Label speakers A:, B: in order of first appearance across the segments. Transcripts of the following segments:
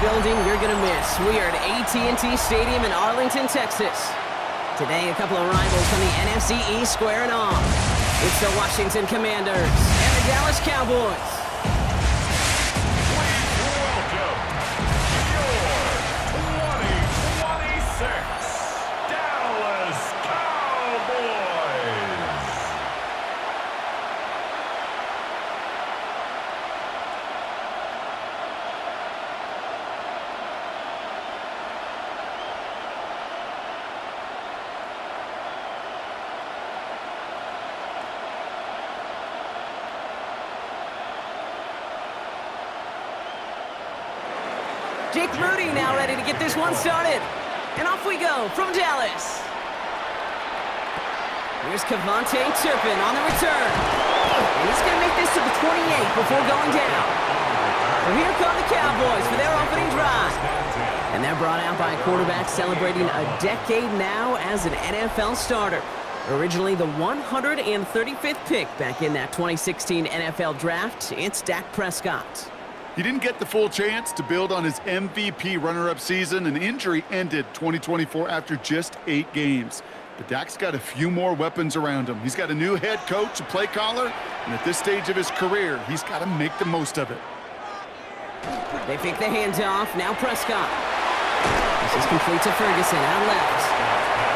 A: building you're going to miss. We are at AT&T Stadium in Arlington, Texas. Today, a couple of rivals from the NFC East squaring off. It's the Washington Commanders and the Dallas Cowboys. Jake Moody now ready to get this one started. And off we go from Dallas. Here's Kevontae Turpin on the return. And he's going to make this to the 28 before going down. So here come the Cowboys for their opening drive. And they're brought out by a quarterback celebrating a decade now as an NFL starter. Originally the 135th pick back in that 2016 NFL draft, it's Dak Prescott.
B: He didn't get the full chance to build on his MVP runner-up season. An injury ended 2024 after just 8 games. But Dak's got a few more weapons around him. He's got a new head coach, a play caller, and at this stage of his career, he's got to make the most of it.
A: They fake the handoff. Now Prescott. This is complete to Ferguson out left.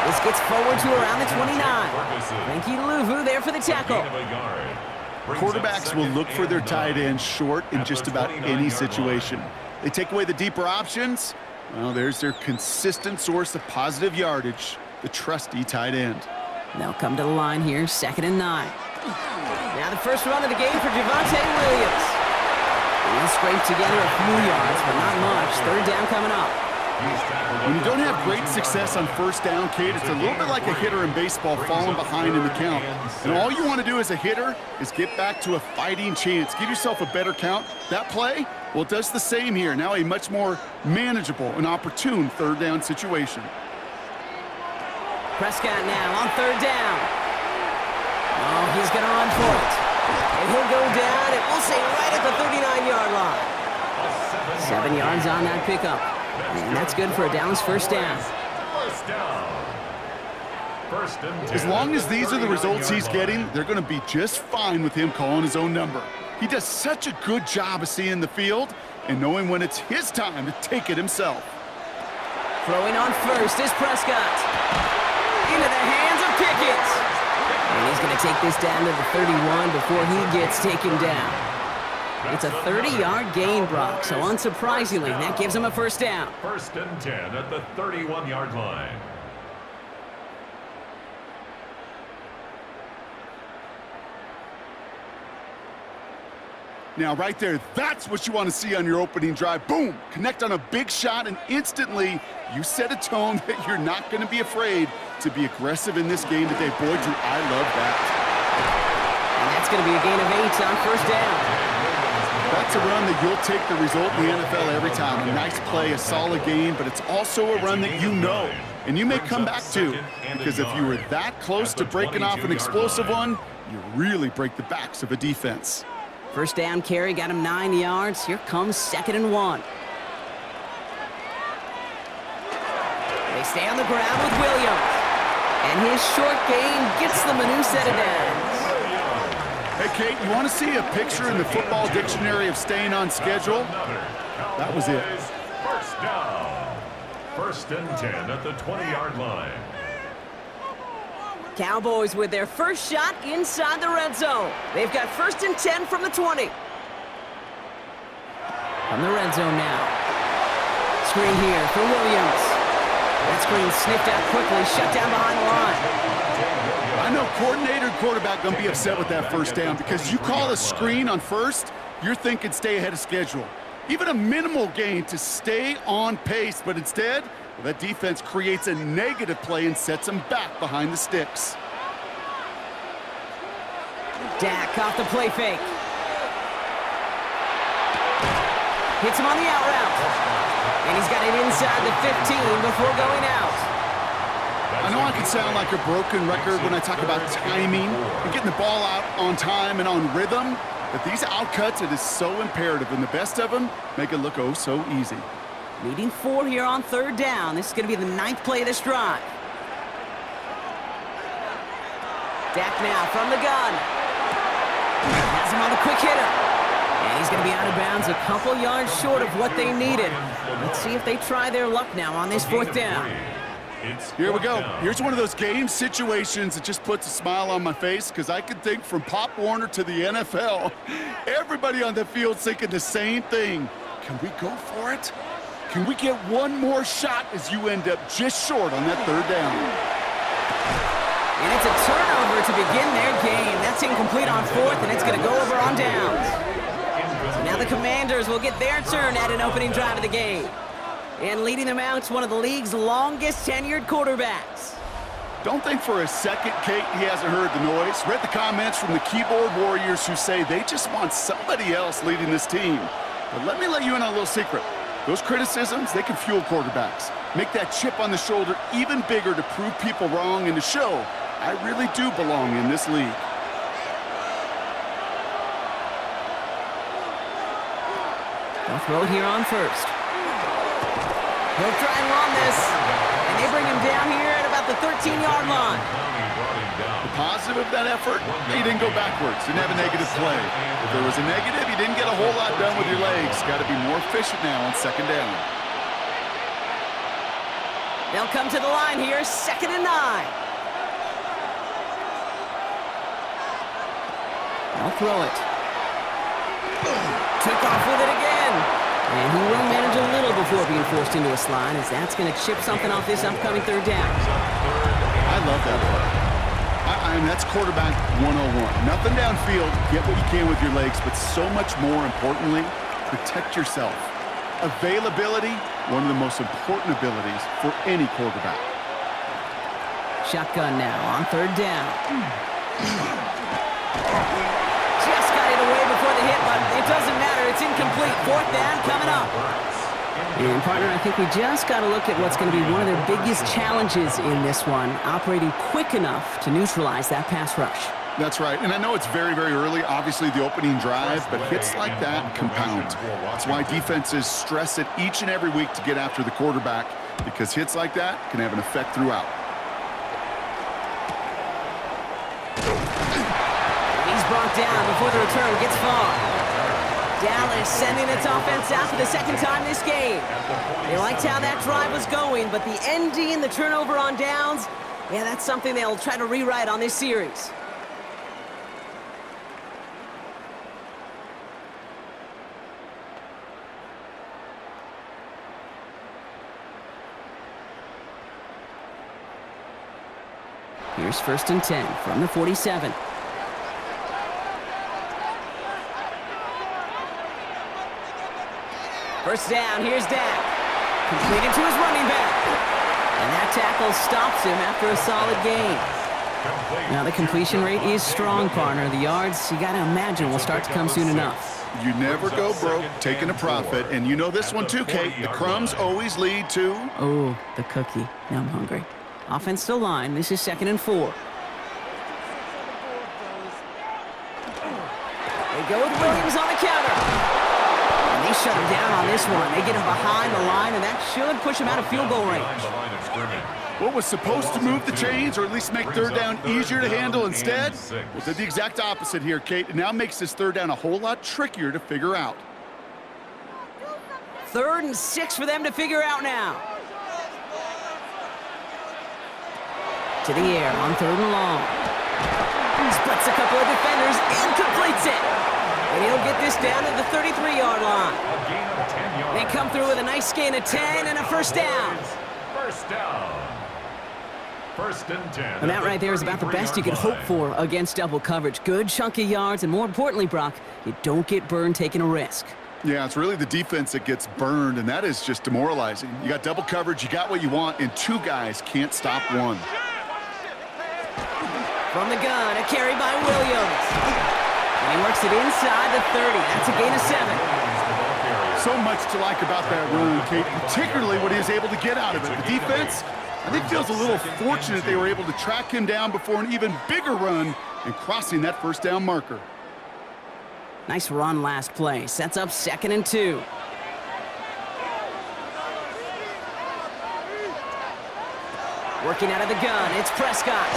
A: This gets forward to around the 29. Frankie Louvu there for the tackle.
B: Quarterbacks will look for their tight end short in just about any situation. They take away the deeper options. Well, there's their consistent source of positive yardage, the trusty tight end.
A: They'll come to the line here, 2nd and 9. Now the first run of the game for Javonte Williams. He'll scrape together a few yards, but not much. 3rd down coming up.
B: When you don't have great success on 1st down, Kate, it's a little bit like a hitter in baseball falling behind in the count. And all you want to do as a hitter is get back to a fighting chance. Give yourself a better count. That play, well, it does the same here. Now a much more manageable and opportune 3rd down situation.
A: Prescott now on 3rd down. Oh, he's going to run for it. And he'll go down, and we'll say right at the 39-yard line. 7 yards on that pickup. And that's good for a Dallas 1st down.
B: As long as these are the results he's getting, they're going to be just fine with him calling his own number. He does such a good job of seeing the field and knowing when it's his time to take it himself.
A: Throwing on first is Prescott. Into the hands of Pickett. And he's going to take this down to the 31 before he gets taken down. It's a 30-yard gain, Brock, so unsurprisingly, that gives him a 1st down.
C: 1st and 10 at the 31-yard line.
B: Now, right there, that's what you want to see on your opening drive. Boom! Connect on a big shot, and instantly, you set a tone that you're not going to be afraid to be aggressive in this game today. Boy, Drew, I love that.
A: And that's going to be a gain of 8 on 1st down.
B: That's a run that you'll take the result in the NFL every time. A nice play, a solid game, but it's also a run that you know, and you may come back to, because if you were that close to breaking off an explosive one, you really break the backs of a defense.
A: 1st down carry got him 9 yards. Here comes 2nd and 1. They stay on the ground with Williams. And his short gain gets them a new set of downs.
B: Hey, Kate, you want to see a picture in the football dictionary of staying on schedule? That was it.
C: 1st down. 1st and 10 at the 20-yard line.
A: Cowboys with their first shot inside the red zone. They've got 1st and 10 from the 20. From the red zone now. Screen here for Williams. That screen sniffed out quickly, shut down behind the line.
B: I know coordinator and quarterback going to be upset with that 1st down because you call a screen on 1st, you're thinking stay ahead of schedule. Even a minimal gain to stay on pace, but instead, well, that defense creates a negative play and sets them back behind the sticks.
A: Dak off the play fake. Hits him on the out route. And he's got it inside the 15 before going out.
B: I know I can sound like a broken record when I talk about timing and getting the ball out on time and on rhythm, but these outcuts, it is so imperative, and the best of them make it look oh so easy.
A: Needing 4 here on 3rd down. This is going to be the 9th play of this drive. Dak now from the gun. Has him on the quick hitter. And he's going to be out of bounds a couple yards short of what they needed. Let's see if they try their luck now on this 4th down.
B: Here we go. Here's one of those game situations that just puts a smile on my face because I can think from Pop Warner to the NFL. Everybody on the field's thinking the same thing. Can we go for it? Can we get one more shot as you end up just short on that 3rd down?
A: And it's a turnover to begin their game. That's incomplete on 4th, and it's going to go over on downs. So now the Commanders will get their turn at an opening drive of the game. And leading them out is one of the league's longest tenured quarterbacks.
B: Don't think for a second, Kate, he hasn't heard the noise. Read the comments from the keyboard warriors who say they just want somebody else leading this team. But let me let you in on a little secret. Those criticisms, they can fuel quarterbacks. Make that chip on the shoulder even bigger to prove people wrong and to show I really do belong in this league.
A: They'll throw it here on 1st. He'll try and run this, and they bring him down here at about the 13-yard line.
B: The positive of that effort, he didn't go backwards, didn't have a negative play. If there was a negative, you didn't get a whole lot done with your legs. Got to be more efficient now on 2nd down.
A: They'll come to the line here, 2nd and 9. They'll throw it. Took off with it again. And he will manage a little before being forced into a slide, as that's going to chip something off this upcoming 3rd down.
B: I love that play. I mean, that's quarterback 101. Nothing downfield, get what you can with your legs, but so much more importantly, protect yourself. Availability, one of the most important abilities for any quarterback.
A: Shotgun now on 3rd down. Just got it away before the hit, but it doesn't matter. It's incomplete. 4th down coming up. And, partner, I think we just got to look at what's going to be one of their biggest challenges in this one, operating quick enough to neutralize that pass rush.
B: That's right, and I know it's very, very early, obviously the opening drive, but hits like that compound. That's why defenses stress it each and every week to get after the quarterback, because hits like that can have an effect throughout.
A: He's brought down before the return gets far. Dallas sending its offense out for the 2nd time this game. They liked how that drive was going, but the ending, the turnover on downs, yeah, that's something they'll try to rewrite on this series. Here's 1st and 10 from the 47. First down, here's Dak. Completed to his running back. And that tackle stops him after a solid gain. Now the completion rate is strong, partner. The yards, you got to imagine, will start to come soon enough.
B: You never go broke taking a profit, and you know this one too, Kate. The crumbs always lead to...
A: Oh, the cookie. Now I'm hungry. Offense to line. This is 2nd and 4. They go with Williams on the counter. And they shut him down on this one. They get him behind the line, and that should push him out of field goal range.
B: What was supposed to move the chains, or at least make 3rd down easier to handle instead? Well, did the exact opposite here, Kate. It now makes this 3rd down a whole lot trickier to figure out.
A: 3rd and 6 for them to figure out now. To the air on 3rd and long. Splits a couple of defenders and completes it. And he'll get this down to the 33-yard line. They come through with a nice gain of 10 and a 1st down.
C: 1st down. 1st and 10.
A: And that right there is about the best you could hope for against double coverage. Good chunk of yards, and more importantly, Brock, you don't get burned taking a risk.
B: Yeah, it's really the defense that gets burned, and that is just demoralizing. You got double coverage, you got what you want, and 2 guys can't stop one.
A: From the gun, a carry by Williams. And he works it inside the 30. That's a gain of 7.
B: So much to like about that run, Kate, particularly what he was able to get out of it. The defense, I think, feels a little fortunate they were able to track him down before an even bigger run and crossing that 1st down marker.
A: Nice run last play. Sets up 2nd and 2. Working out of the gun, it's Prescott.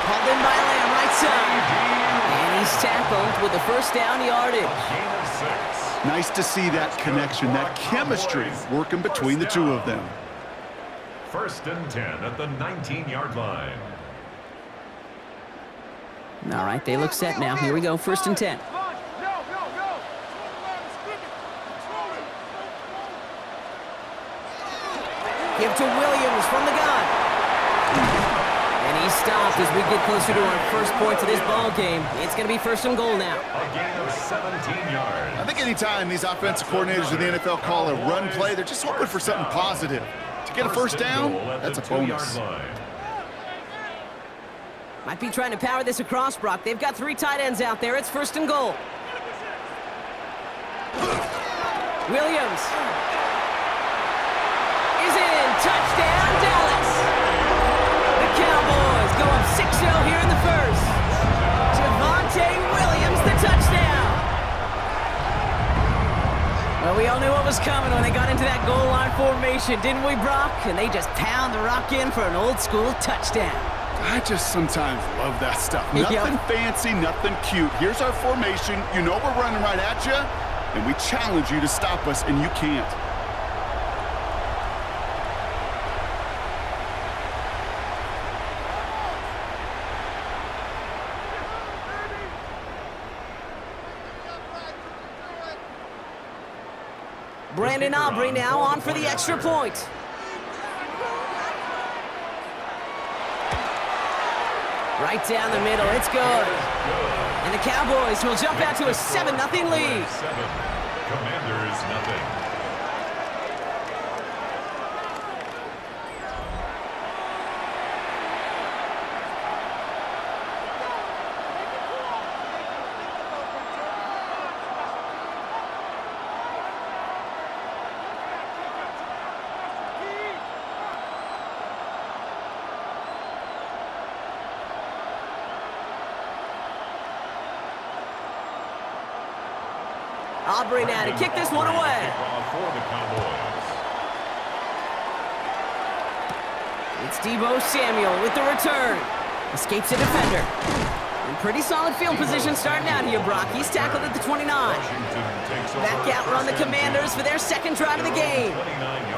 A: Hauled in by Lamb, right side. And he's tackled with the first down yardage.
C: Gain of 6.
B: Nice to see that connection, that chemistry working between the two of them.
C: 1st and 10 at the 19-yard line.
A: All right, they look set now. Here we go, 1st and 10. Give to Williams from the gun. And he's stopped as we get closer to our first points of this ball game. It's going to be 1st and goal now.
C: A gain of 17 yards.
B: I think anytime these offensive coordinators in the NFL call a run play, they're just hoping for something positive. To get a first down, that's a bonus.
A: Might be trying to power this across, Brock. They've got 3 tight ends out there. It's 1st and goal. Williams is in. Touchdown, Dallas. The Cowboys go up 6-0 here in the first. Javonte Williams, the touchdown. Well, we all knew what was coming when they got into that goal line formation, didn't we, Brock? And they just pound the rock in for an old-school touchdown.
B: I just sometimes love that stuff. Nothing fancy, nothing cute. Here's our formation. You know we're running right at you, and we challenge you to stop us, and you can't.
A: Brandon Aubrey now on for the extra point. Right down the middle, it's good. And the Cowboys will jump out to a 7-0 lead.
C: 7. Commanders, nothing.
A: Aubrey now to kick this one away.
C: For the Cowboys.
A: It's Deebo Samuel with the return. Escapes a defender. In pretty solid field position starting out here, Brock. He's tackled at the 29. Back out run the Commanders for their second drive of the game.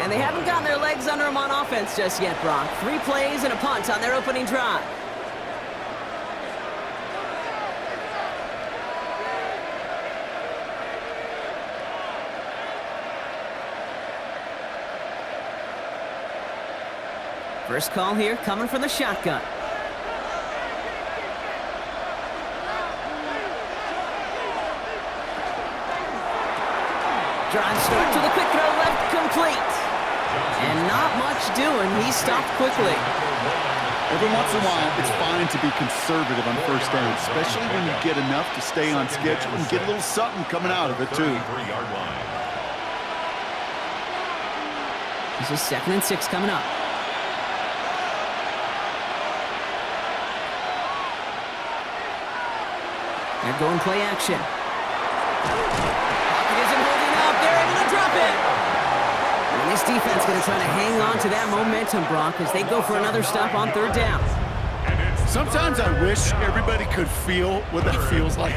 A: And they haven't gotten their legs under them on offense just yet, Brock. 3 plays and a punt on their opening drive. First call here coming from the shotgun. Drive starts with a quick throw left, complete. And not much doing. He stopped quickly.
B: Every once in a while, it's fine to be conservative on first down, especially when you get enough to stay on schedule and get a little something coming out of it, too.
A: This is 2nd and 6 coming up. They're going play action. Pocket isn't holding up. They're able to drop it. And this defense going to try to hang on to that momentum, Brock, as they go for another stop on 3rd down.
B: Sometimes I wish everybody could feel what that feels like.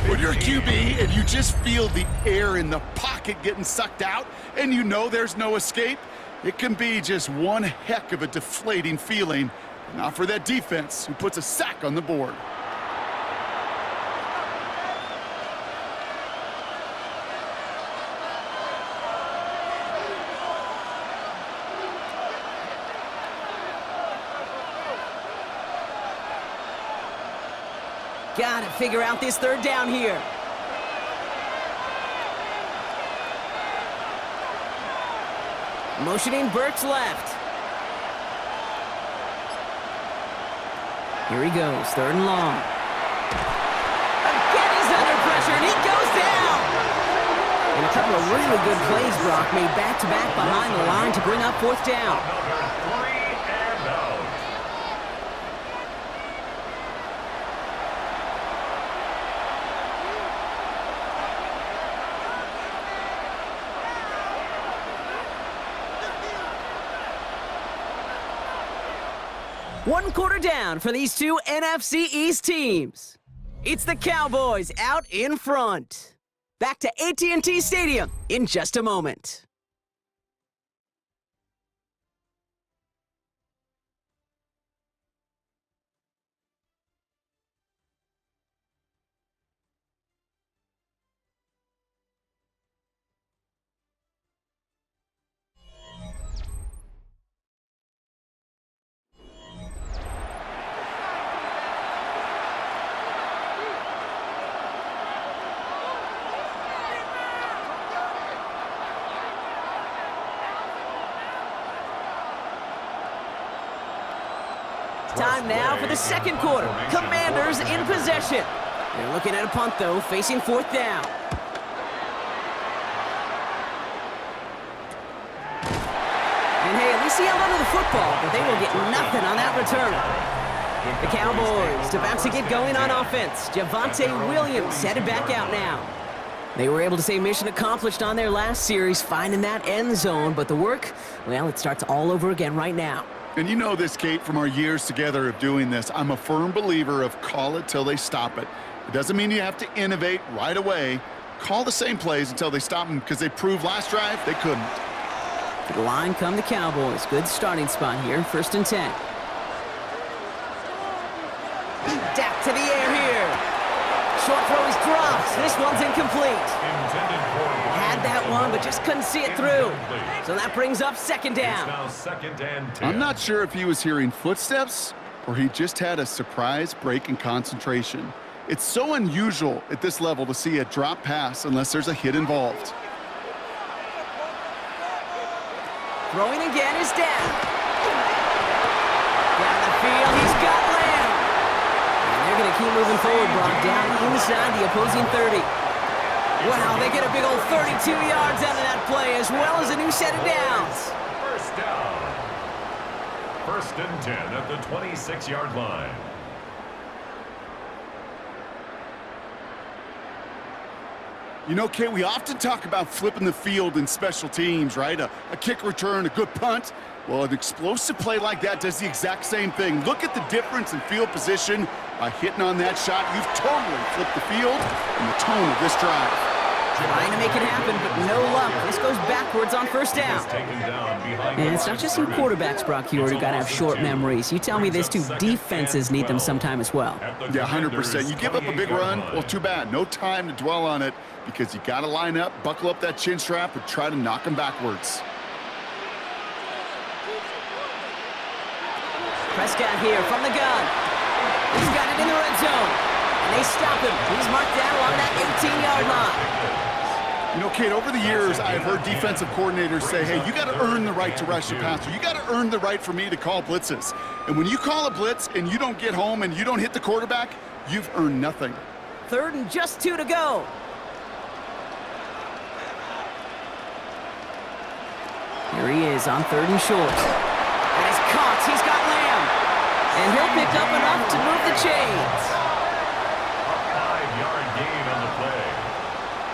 B: When you're a QB and you just feel the air in the pocket getting sucked out and you know there's no escape, it can be just one heck of a deflating feeling. Not for that defense who puts a sack on the board.
A: Got to figure out this 3rd down here. Motioning Burks left. Here he goes, 3rd and long. Again, he's under pressure, and he goes down. And a couple of really good plays, Brock, made back-to-back behind the line to bring up 4th down. One quarter down for these two NFC East teams. It's the Cowboys out in front. Back to AT&T Stadium in just a moment. Time now for the second quarter. Commanders in possession. They're looking at a punt, though, facing fourth down. And hey, at least he held onto the football, but they will get nothing on that return. The Cowboys about to get going on offense. Javonte Williams headed back out now. They were able to say mission accomplished on their last series, finding that end zone, but the work, well, it starts all over again right now.
B: And you know this, Kate, from our years together of doing this. I'm a firm believer of call it till they stop it. It doesn't mean you have to innovate right away. Call the same plays until they stop them, because they proved last drive they couldn't.
A: To the line come the Cowboys. Good starting spot here, 1st and 10. Dak to the air here. Short throw is dropped. This one's incomplete. Had that one, but just couldn't see it through. So that brings up second down.
C: Now 2nd and 10.
B: I'm not sure if he was hearing footsteps or he just had a surprise break in concentration. It's so unusual at this level to see a drop pass unless there's a hit involved.
A: Throwing again is down. Down the field, he's got Lamb. And they're going to keep moving forward, Brock, down inside the opposing 30. Wow, they get a big old 32 yards out of that play, as well as a new set of downs.
C: First down. 1st and 10 at the 26-yard line.
B: You know, Kate, we often talk about flipping the field in special teams, right? A kick return, a good punt. Well, an explosive play like that does the exact same thing. Look at the difference in field position by hitting on that shot. You've totally flipped the field and the tone of this drive.
A: Trying to make it happen, but no luck. This goes backwards on 1st down. And it's not just some quarterbacks, Brock, who got to have short memories. You tell me this too, defenses need them sometime as well.
B: Yeah, 100%. You give up a big run, well, too bad. No time to dwell on it because you got to line up, buckle up that chin strap, and try to knock them backwards.
A: Prescott here from the gun. He's got it in the red zone. And they stop him. He's marked down along that 18-yard line.
B: You know, Kate, over the years, I've heard defensive coordinators say, hey, you got to earn the right to rush the passer. You got to earn the right for me to call blitzes. And when you call a blitz and you don't get home and you don't hit the quarterback, you've earned nothing.
A: 3rd and just 2 to go. Here he is on 3rd and short. And it's caught. He's got Lamb. And he'll pick up enough to move the chains.
C: A 5-yard gain on the play.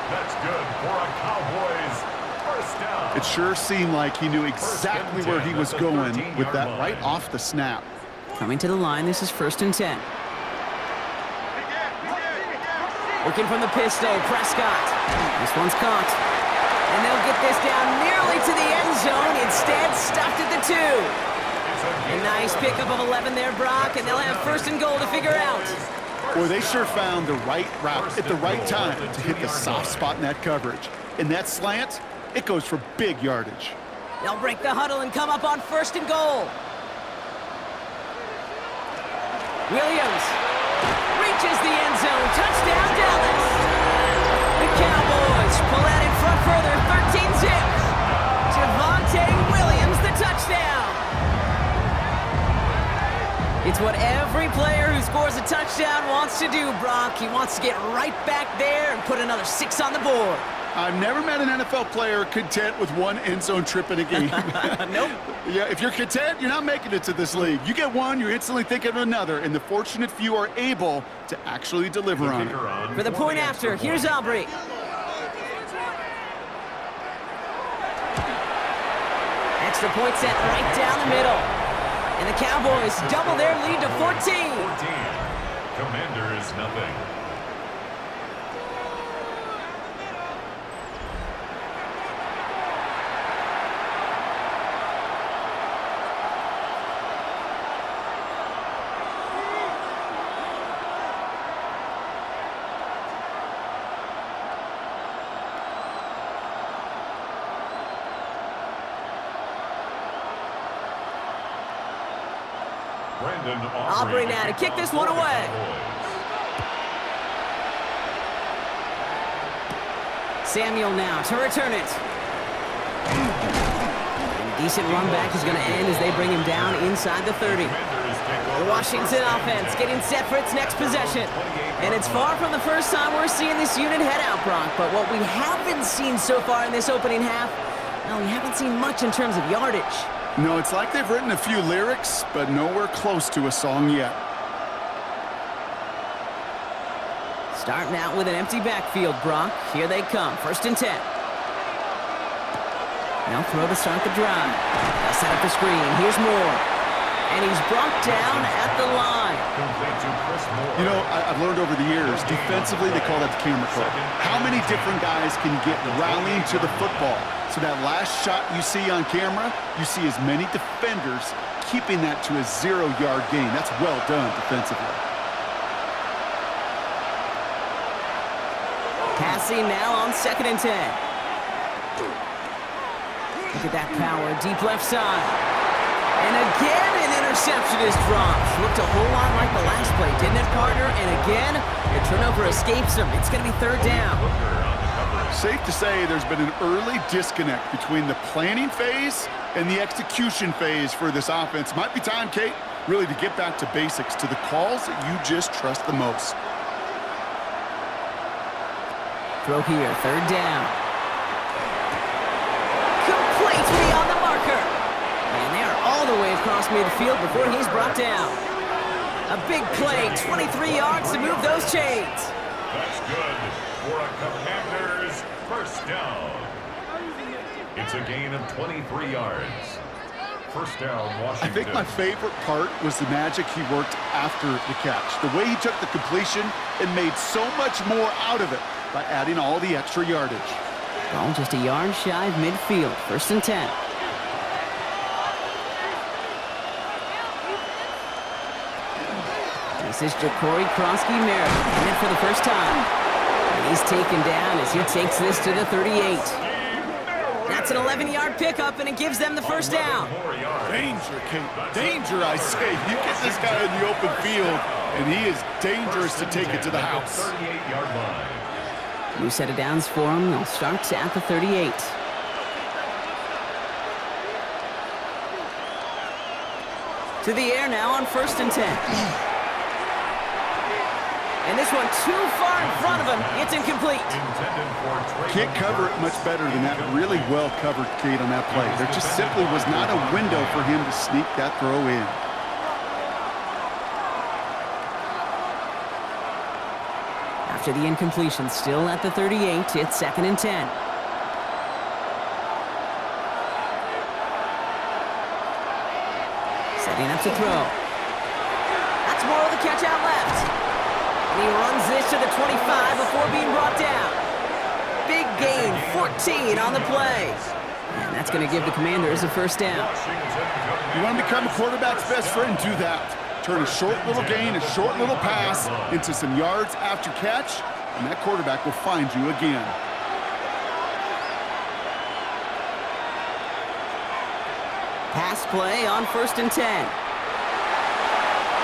C: That's good for a Cowboys first down.
B: It sure seemed like he knew exactly where he was going with that right off the snap.
A: Coming to the line, this is 1st and 10. Working from the pistol, Prescott. This one's caught. And they'll get this down nearly to the end zone. Instead, stopped at the 2. A nice pickup of 11 there, Brock, and they'll have 1st and goal to figure out.
B: Boy, they sure found the right route at the right time to hit the soft spot in that coverage. And that slant, it goes for big yardage.
A: They'll break the huddle and come up on 1st and goal. Williams reaches the end zone. Touchdown, Dallas. The Cowboys pull out in front further, 13-zip. Javonte Williams, the touchdown. It's what every player who scores a touchdown wants to do, Brock. He wants to get right back there and put another 6 on the board.
B: I've never met an NFL player content with one end zone trip in a game.
A: Nope.
B: Yeah, if you're content, you're not making it to this league. You get one, you're instantly thinking of another, and the fortunate few are able to actually deliver on it.
A: For the point after, here's Aubrey. Extra point set right down the middle. And the Cowboys double their lead to 14.
C: 14. Commanders, nothing.
A: Aubrey now to kick this one away. Samuel now to return it. And a decent run back is going to end as they bring him down inside the 30. The Washington offense getting set for its next possession. And it's far from the first time we're seeing this unit head out, Brock. But what we haven't seen so far in this opening half, well, we haven't seen much in terms of yardage.
B: No, it's like they've written a few lyrics, but nowhere close to a song yet.
A: Starting out with an empty backfield, Brock. Here they come, 1st and 10. Now throw to start the drive. They'll set up the screen. Here's Moore. And he's brought down at the line.
B: You know, I've learned over the years, defensively, they call that the camera club. How many different guys can get rallying to the football? So that last shot you see on camera, you see as many defenders keeping that to a 0-yard gain. That's well done defensively.
A: Passing now on 2nd and 10. Look at that power, deep left side. And again, an interception is dropped. Looked a whole lot like the last play, didn't it, partner? And again, the turnover escapes him. It's going to be 3rd down.
B: Safe to say there's been an early disconnect between the planning phase and the execution phase for this offense. Might be time, Kate, really to get back to basics, to the calls that you just trust the most.
A: Throw here, 3rd down. Completely on the marker. And they are all the way across midfield before he's brought down. A big play, 23 yards to move those chains.
C: That's good for a Commanders 1st down. It's a gain of 23 yards. 1st down, Washington.
B: I think my favorite part was the magic he worked after the catch. The way he took the completion and made so much more out of it by adding all the extra yardage.
A: Ball just a yard shy of midfield. 1st and 10. This is Ja'Cory Krosky-Merritt in it for the first time. And he's taken down as he takes this to the 38. That's an 11-yard pickup, and it gives them the 1st down.
B: Danger, Kate. Danger, I say. You get this guy in the open field, and he is dangerous to take it to the house.
C: 38-yard line.
A: New set of downs for him. They'll start at the 38. To the air now on 1st and 10. And this one too far in front of him. It's incomplete.
B: Can't cover it much better than that. Really well covered, Kate, on that play. There just simply was not a window for him to sneak that throw in.
A: After the incompletion, still at the 38, it's 2nd and 10. Setting up to throw. That's Moore with the catch out left. And he runs this to the 25 before being brought down. Big gain, 14 on the play. And that's going to give the Commanders a 1st down.
B: You want to become a quarterback's best friend, do that. Turn a short little gain, a short little pass into some yards after catch, and that quarterback will find you again.
A: Pass play on 1st and 10.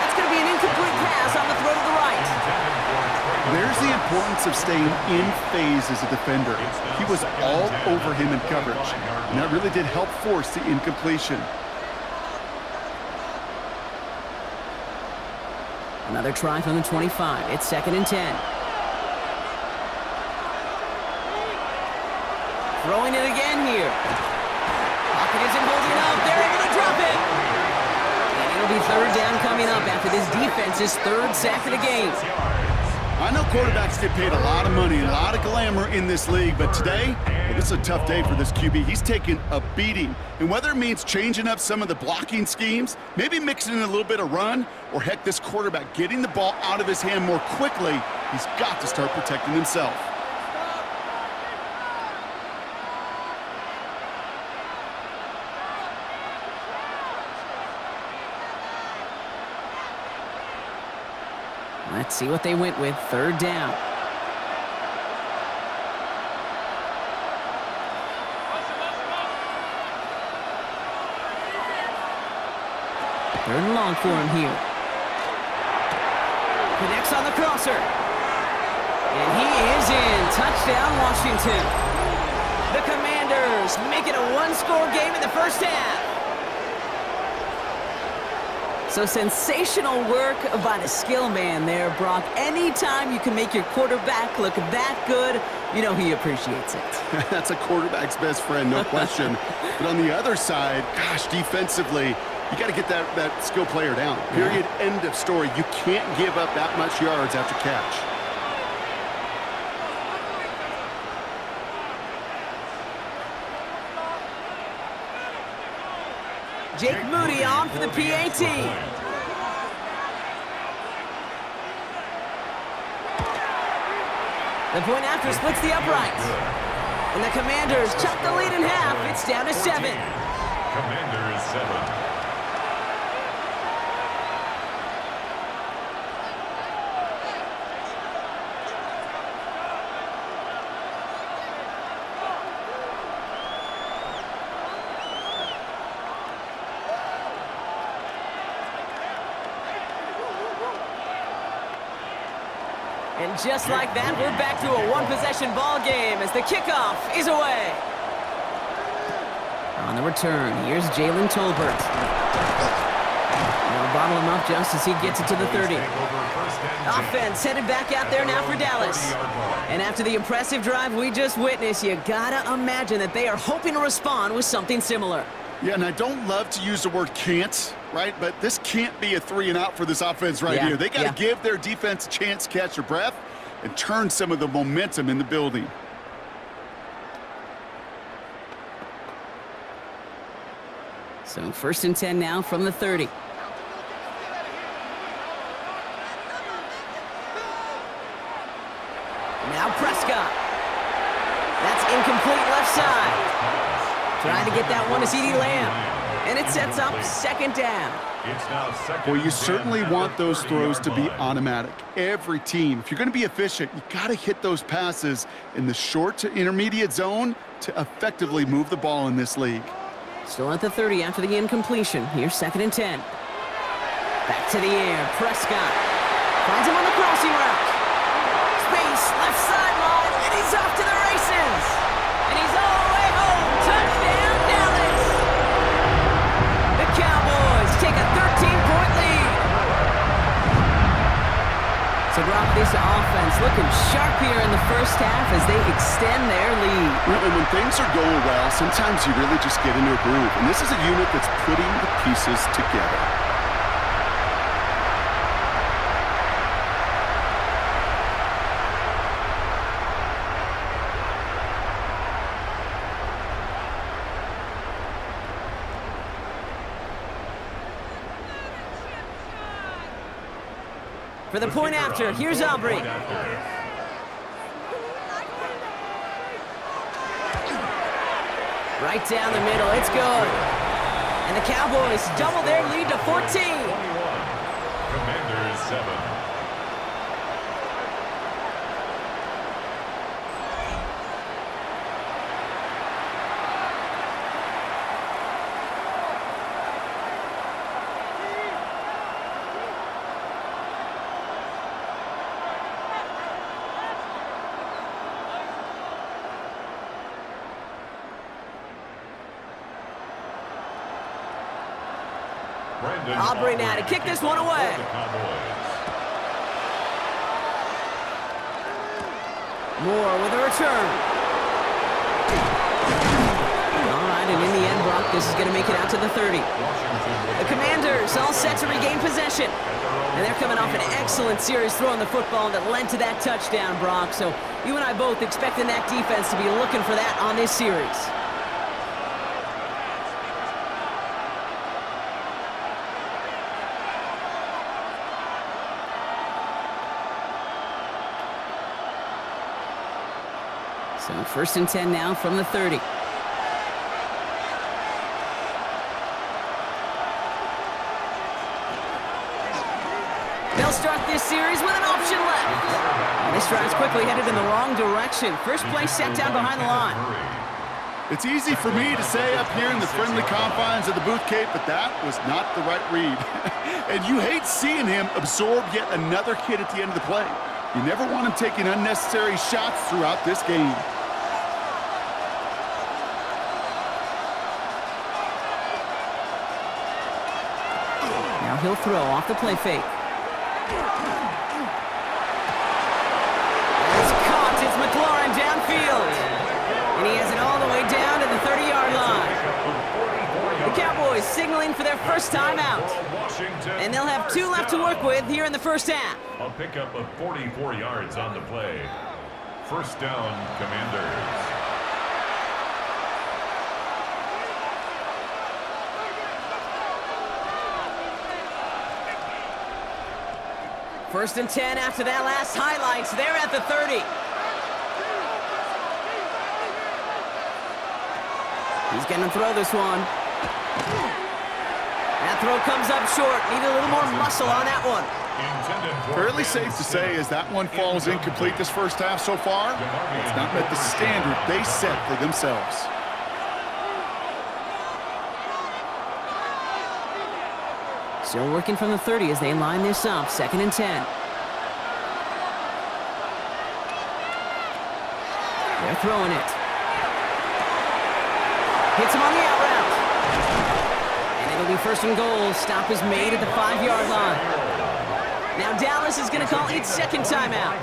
A: That's going to be an incomplete pass on the throw to the right.
B: There's the importance of staying in phase as a defender. He was all over him in coverage, and that really did help force the incompletion.
A: Another try from the 25. It's 2nd and 10. Throwing it again here. Pocket isn't holding up. They're able to drop it. And it'll be 3rd down coming up after this defense's 3rd sack of the game.
B: I know quarterbacks get paid a lot of money, a lot of glamour in this league, but today, Well, this is a tough day for this QB. He's taken a beating. And whether it means changing up some of the blocking schemes, maybe mixing in a little bit of run, or heck, this quarterback getting the ball out of his hand more quickly, he's got to start protecting himself.
A: Let's see what they went with. Third down. Third and long for him here. Connects on the crosser. And he is in. Touchdown, Washington. The Commanders make it a one-score game in the first half. So sensational work by the skill man there, Brock. Anytime you can make your quarterback look that good, you know he appreciates it.
B: That's a quarterback's best friend, no question. But on the other side, gosh, defensively, you got to get that skill player down. Period, end of story. You can't give up that much yards after catch.
A: Jake Moody on for the PAT. The point after splits the uprights. And the Commanders chop the lead in half. It's down to 7.
C: Commanders 7.
A: And just like that, we're back to a one-possession ball game as the kickoff is away. On the return, here's Jalen Tolbert. They'll bottle him up just as he gets it to the 30. Offense headed back out there now for Dallas. And after the impressive drive we just witnessed, you gotta imagine that they are hoping to respond with something similar.
B: Yeah, and I don't love to use the word can't, right? But this can't be a 3-and-out for this offense here. They got to give their defense a chance to catch their breath and turn some of the momentum in the building.
A: So 1st and 10 now from the 30. Now Prescott. That's incomplete left side. Trying to get that one to CeeDee Lamb. And it sets up 2nd down.
C: It's now second.
B: Well, you certainly want those throws to be automatic. Every team, if you're going to be efficient, you got to hit those passes in the short to intermediate zone to effectively move the ball in this league.
A: Still at the 30 after the incompletion. Here's 2nd and 10. Back to the air. Prescott finds him on the crossing route. Space, left sideline, and he's off to the races. And he's all the way home. Touchdown, Dallas. The Cowboys take a 13-point lead. So, Brock, this offense looking sharp here in the first half as they extend their lead.
B: And when things are going well, sometimes you really just get into a groove. And this is a unit that's putting the pieces together.
A: For the point after, here's Aubrey. Right down the middle, it's good. And the Cowboys double their lead to 14.
C: Commanders 7.
A: Aubrey now to kick this one away. Moore with a return. All right, and in the end, Brock, This is going to make it out to the 30. The Commanders all set to regain possession. And they're coming off an excellent series throwing the football that led to that touchdown, Brock. So you and I both expecting that defense to be looking for that on this series. So 1st and 10 now from the 30. They'll start this series with an option left. And this drive's quickly headed in the wrong direction. First play set down behind the line.
B: It's easy for me to say up here in the friendly confines of the booth, Kate, but that was not the right read. And you hate seeing him absorb yet another hit at the end of the play. You never want him taking unnecessary shots throughout this game.
A: Now he'll throw off the play fake. It's caught. It's McLaurin downfield. And he has it all the way down to the 30-yard line. The Cowboys signaling for their first timeout. And they'll have 2 left to work with here in the first half.
C: A pickup of 44 yards on the play. First down, Commanders.
A: First and 10 after that last highlights. They're at the 30. He's going to throw this one. That throw comes up short. Need a little more muscle on that one.
B: Fairly safe to say as that one falls incomplete this first half so far, it's not met the standard they set for themselves.
A: Still working from the 30 as they line this up. 2nd and 10. They're throwing it. Hits him on the out route. And it'll be 1st and goal. Stop is made at the 5-yard line. Now Dallas is going to call its 2nd timeout.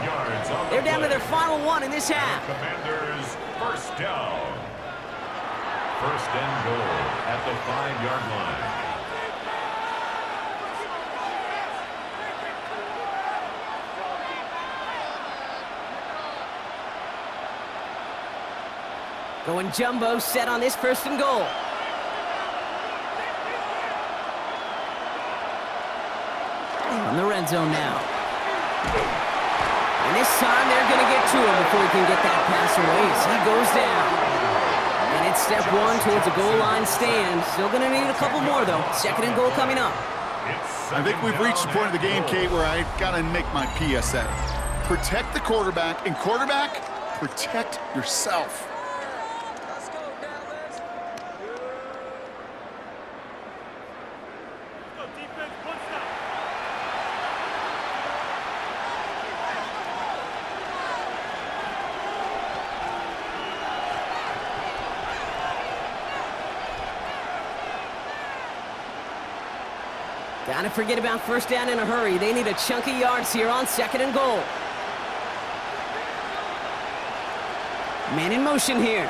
A: They're down to their final one in this half.
C: Commanders first down. 1st and goal at the 5-yard line.
A: Going jumbo set on this 1st and goal. From the red zone now. And this time they're going to get to him before he can get that pass away. So he goes down. And it's step 1 towards a goal line stand. Still going to need a couple more, though. 2nd and goal coming up.
B: I think we've reached the point of the game, Kate, where I got to make my PSA. Protect the quarterback, and quarterback, protect yourself.
A: Gotta forget about 1st down in a hurry. They need a chunk of yards here on 2nd and goal. Man in motion here.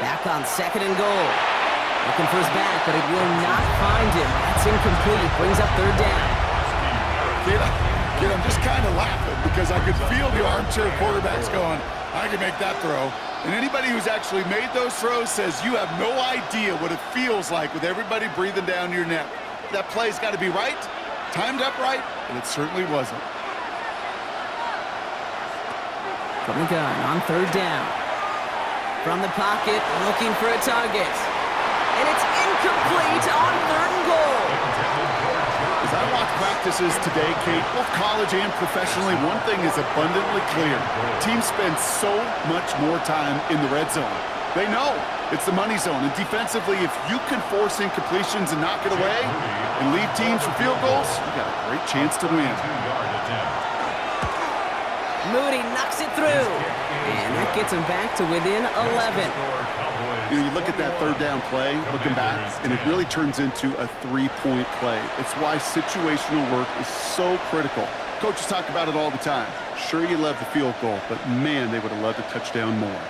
A: Back on 2nd and goal. Looking for his back, but it will not find him. That's incomplete. Brings up 3rd down.
B: Kid, I'm just kind of laughing because I could feel the armchair quarterbacks going, I can make that throw. And anybody who's actually made those throws says you have no idea what it feels like with everybody breathing down your neck. That play's got to be right, timed up right, and it certainly wasn't.
A: From the gun on 3rd down. From the pocket, looking for a target. And it's incomplete on 3rd and goal.
B: As I watch practices today, Kate, both college and professionally, one thing is abundantly clear. Teams spend so much more time in the red zone. They know it's the money zone. And defensively, if you can force incompletions and knock it away and leave teams for field goals, you got a great chance to win.
A: Moody knocks it through. And that gets him back to within 11.
B: You know, you look at that 3rd down play, looking back, and it really turns into a 3-point play. It's why situational work is so critical. Coaches talk about it all the time. Sure, you love the field goal, but man, they would have loved a touchdown more.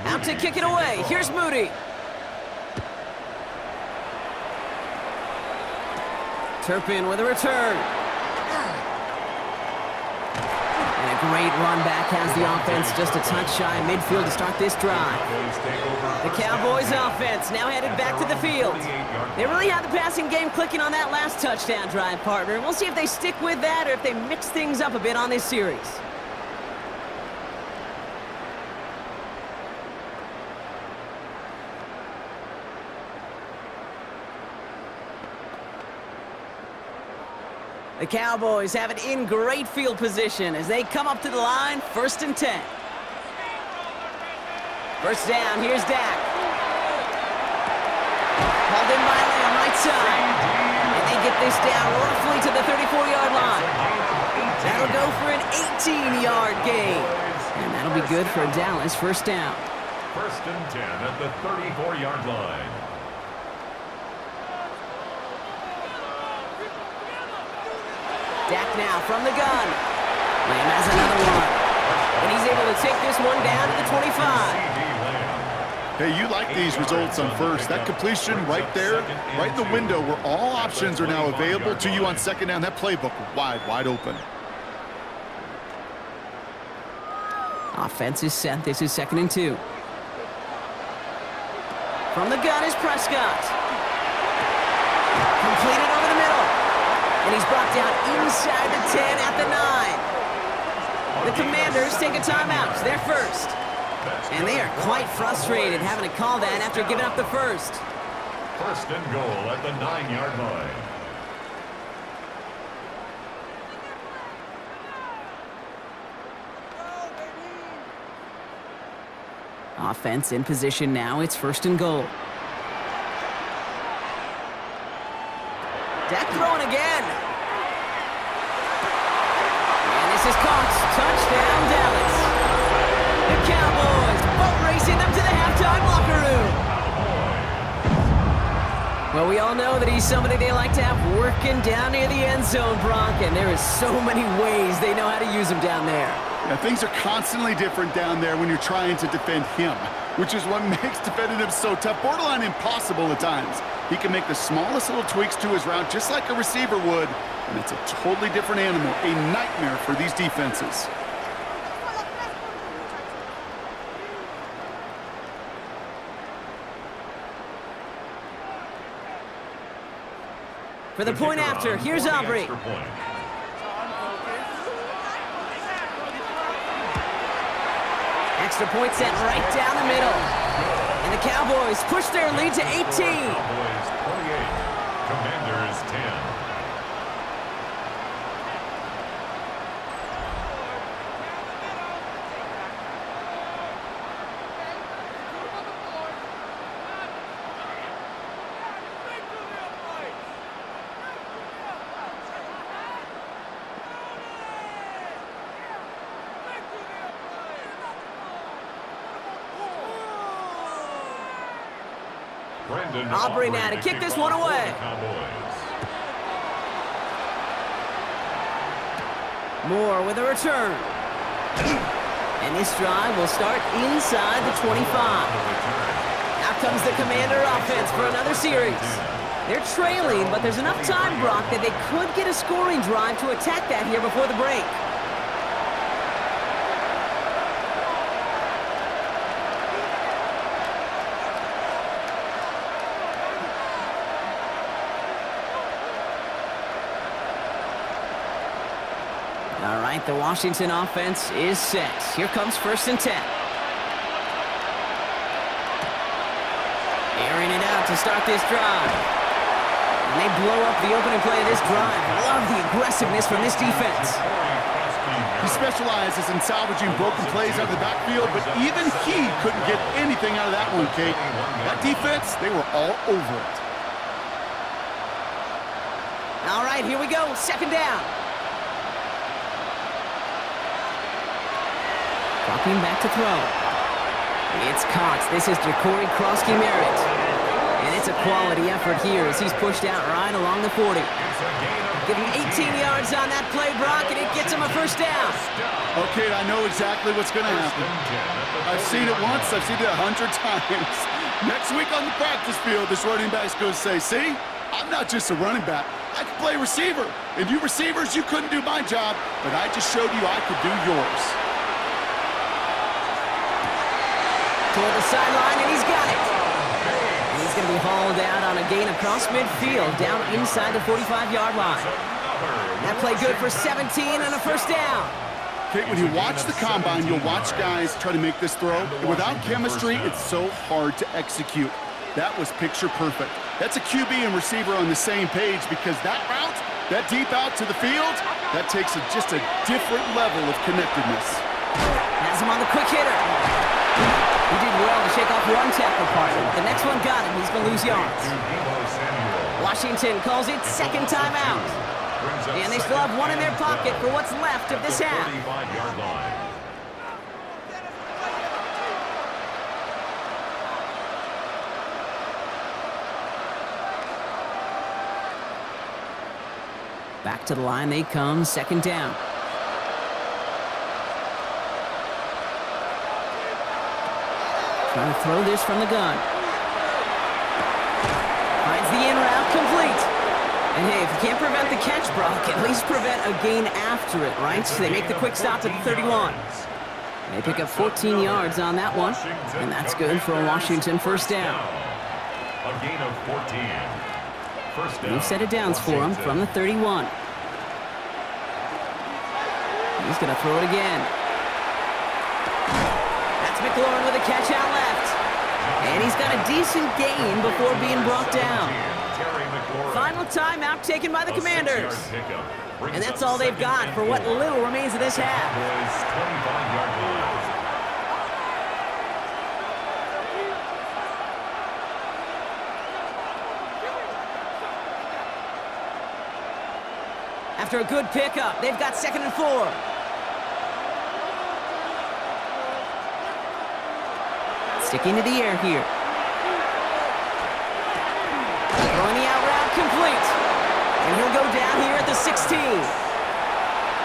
A: Out to kick it away. Here's Moody. Turpin with a return. And a great run back has the offense just a touch shy of midfield to start this drive. The Cowboys offense now headed back to the field. They really had the passing game clicking on that last touchdown drive, partner. We'll see if they stick with that or if they mix things up a bit on this series. The Cowboys have it in great field position as they come up to the line, 1st and 10. First down, here's Dak. Hauled in by Lee on right side. And they get this down roughly to the 34-yard line. That'll go for an 18-yard gain. And that'll be good for Dallas, 1st down.
C: 1st and 10 at the 34-yard line.
A: Dak now from the gun. Lamb has another one. And he's able to take this one down to the 25.
B: Hey, you like these results on first. That completion right there, right in the window where all options are now available to you on 2nd down. That playbook wide open.
A: Offense is set. This is 2nd and 2. From the gun is Prescott. Completed over the middle. And he's brought down inside the 10 at the 9. The Commanders take a timeout. They're first. And they are quite frustrated having to call that after giving up the first.
C: 1st and goal at the 9-yard line.
A: Offense in position now. It's 1st and goal. Dak throwing again. And this is caught. Touchdown, Dallas. The Cowboys boat racing them to the halftime locker room. Well, we all know that he's somebody they like to have working down near the end zone, Brock, and there is so many ways they know how to use him down there.
B: Yeah, things are constantly different down there when you're trying to defend him, which is what makes defending him so tough, borderline impossible at times. He can make the smallest little tweaks to his route just like a receiver would, and it's a totally different animal, a nightmare for these defenses.
A: For the point after, here's Aubrey. Extra point set right down the middle. And the Cowboys push their lead to 18.
C: Cowboys 28, Commanders 10.
A: Aubrey now to kick this one away. Moore with a return. And this drive will start inside the 25. Out comes the Commander offense for another series. They're trailing, but there's enough time, Brock, that they could get a scoring drive to attack that here before the break. All right, the Washington offense is set. Here comes 1st and 10. Airing it out to start this drive. And they blow up the opening play of this drive. Love the aggressiveness from this defense.
B: He specializes in salvaging broken plays out of the backfield, but even he couldn't get anything out of that one, Kate. That defense, they were all over it.
A: All right, here we go. 2nd down. Dropping back to throw. It's Cox. This is Jacory Krosky-Merritt. And it's a quality effort here as he's pushed out right along the 40. Give him 18 yards on that play, Brock, and it gets him a first down.
B: Okay, I know exactly what's going to happen. I've seen it once. I've seen it 100 times. Next week on the practice field, this running back's going to say, see, I'm not just a running back. I can play receiver. And you receivers, you couldn't do my job, but I just showed you I could do yours.
A: Toward the sideline, and he's got it. And he's going to be hauled out on a gain across midfield, down inside the 45-yard line. That play good for 17 and a first down.
B: Okay, when you watch the combine, you'll watch guys try to make this throw. And without chemistry, it's so hard to execute. That was picture perfect. That's a QB and receiver on the same page because that route, that deep out to the field, that takes just a different level of connectedness.
A: Has him on the quick hitter. He did well to shake off one tackle partner. The next one got him. He's going to lose yards. Washington calls it second timeout. And they still have one in their pocket for what's left of this half. Back to the line they come, second down. Trying to throw this from the gun. Finds the in route, complete. And hey, if you can't prevent the catch, Brock, at least prevent a gain after it, right? So they make the quick stop at the 31. They pick up 14 yards on that one, and that's good for a Washington first down.
C: A gain of 14. First down.
A: We've set it downs for him from the 31. He's going to throw it again. That's McLaurin with a catch out left. And he's got a decent gain before being brought down. Final timeout taken by the Commanders. And that's all they've got for what little remains of this half. After a good pickup, they've got 2nd and 4. Sticking to the air here. Throwing the out route complete. And he'll go down here at the 16.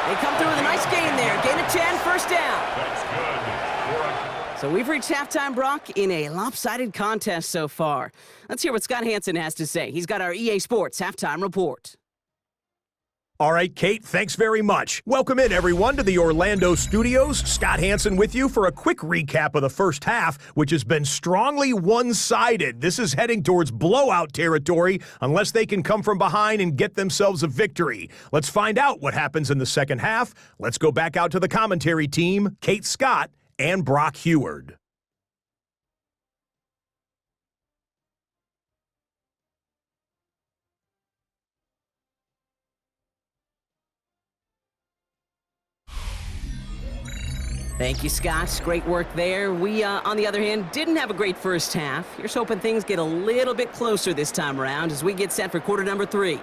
A: They come through with a nice gain there. Gain of 10, first down.
C: That's good.
A: So we've reached halftime, Brock, in a lopsided contest so far. Let's hear what Scott Hansen has to say. He's got our EA Sports halftime report.
D: All right, Kate, thanks very much. Welcome in, everyone, to the Orlando studios. Scott Hansen with you for a quick recap of the first half, which has been strongly one-sided. This is heading towards blowout territory unless they can come from behind and get themselves a victory. Let's find out what happens in the second half. Let's go back out to the commentary team, Kate Scott and Brock Heward.
A: Thank you, Scott. Great work there. We, on the other hand, didn't have a great first half. Here's hoping things get a little bit closer this time around as we get set for quarter number 3.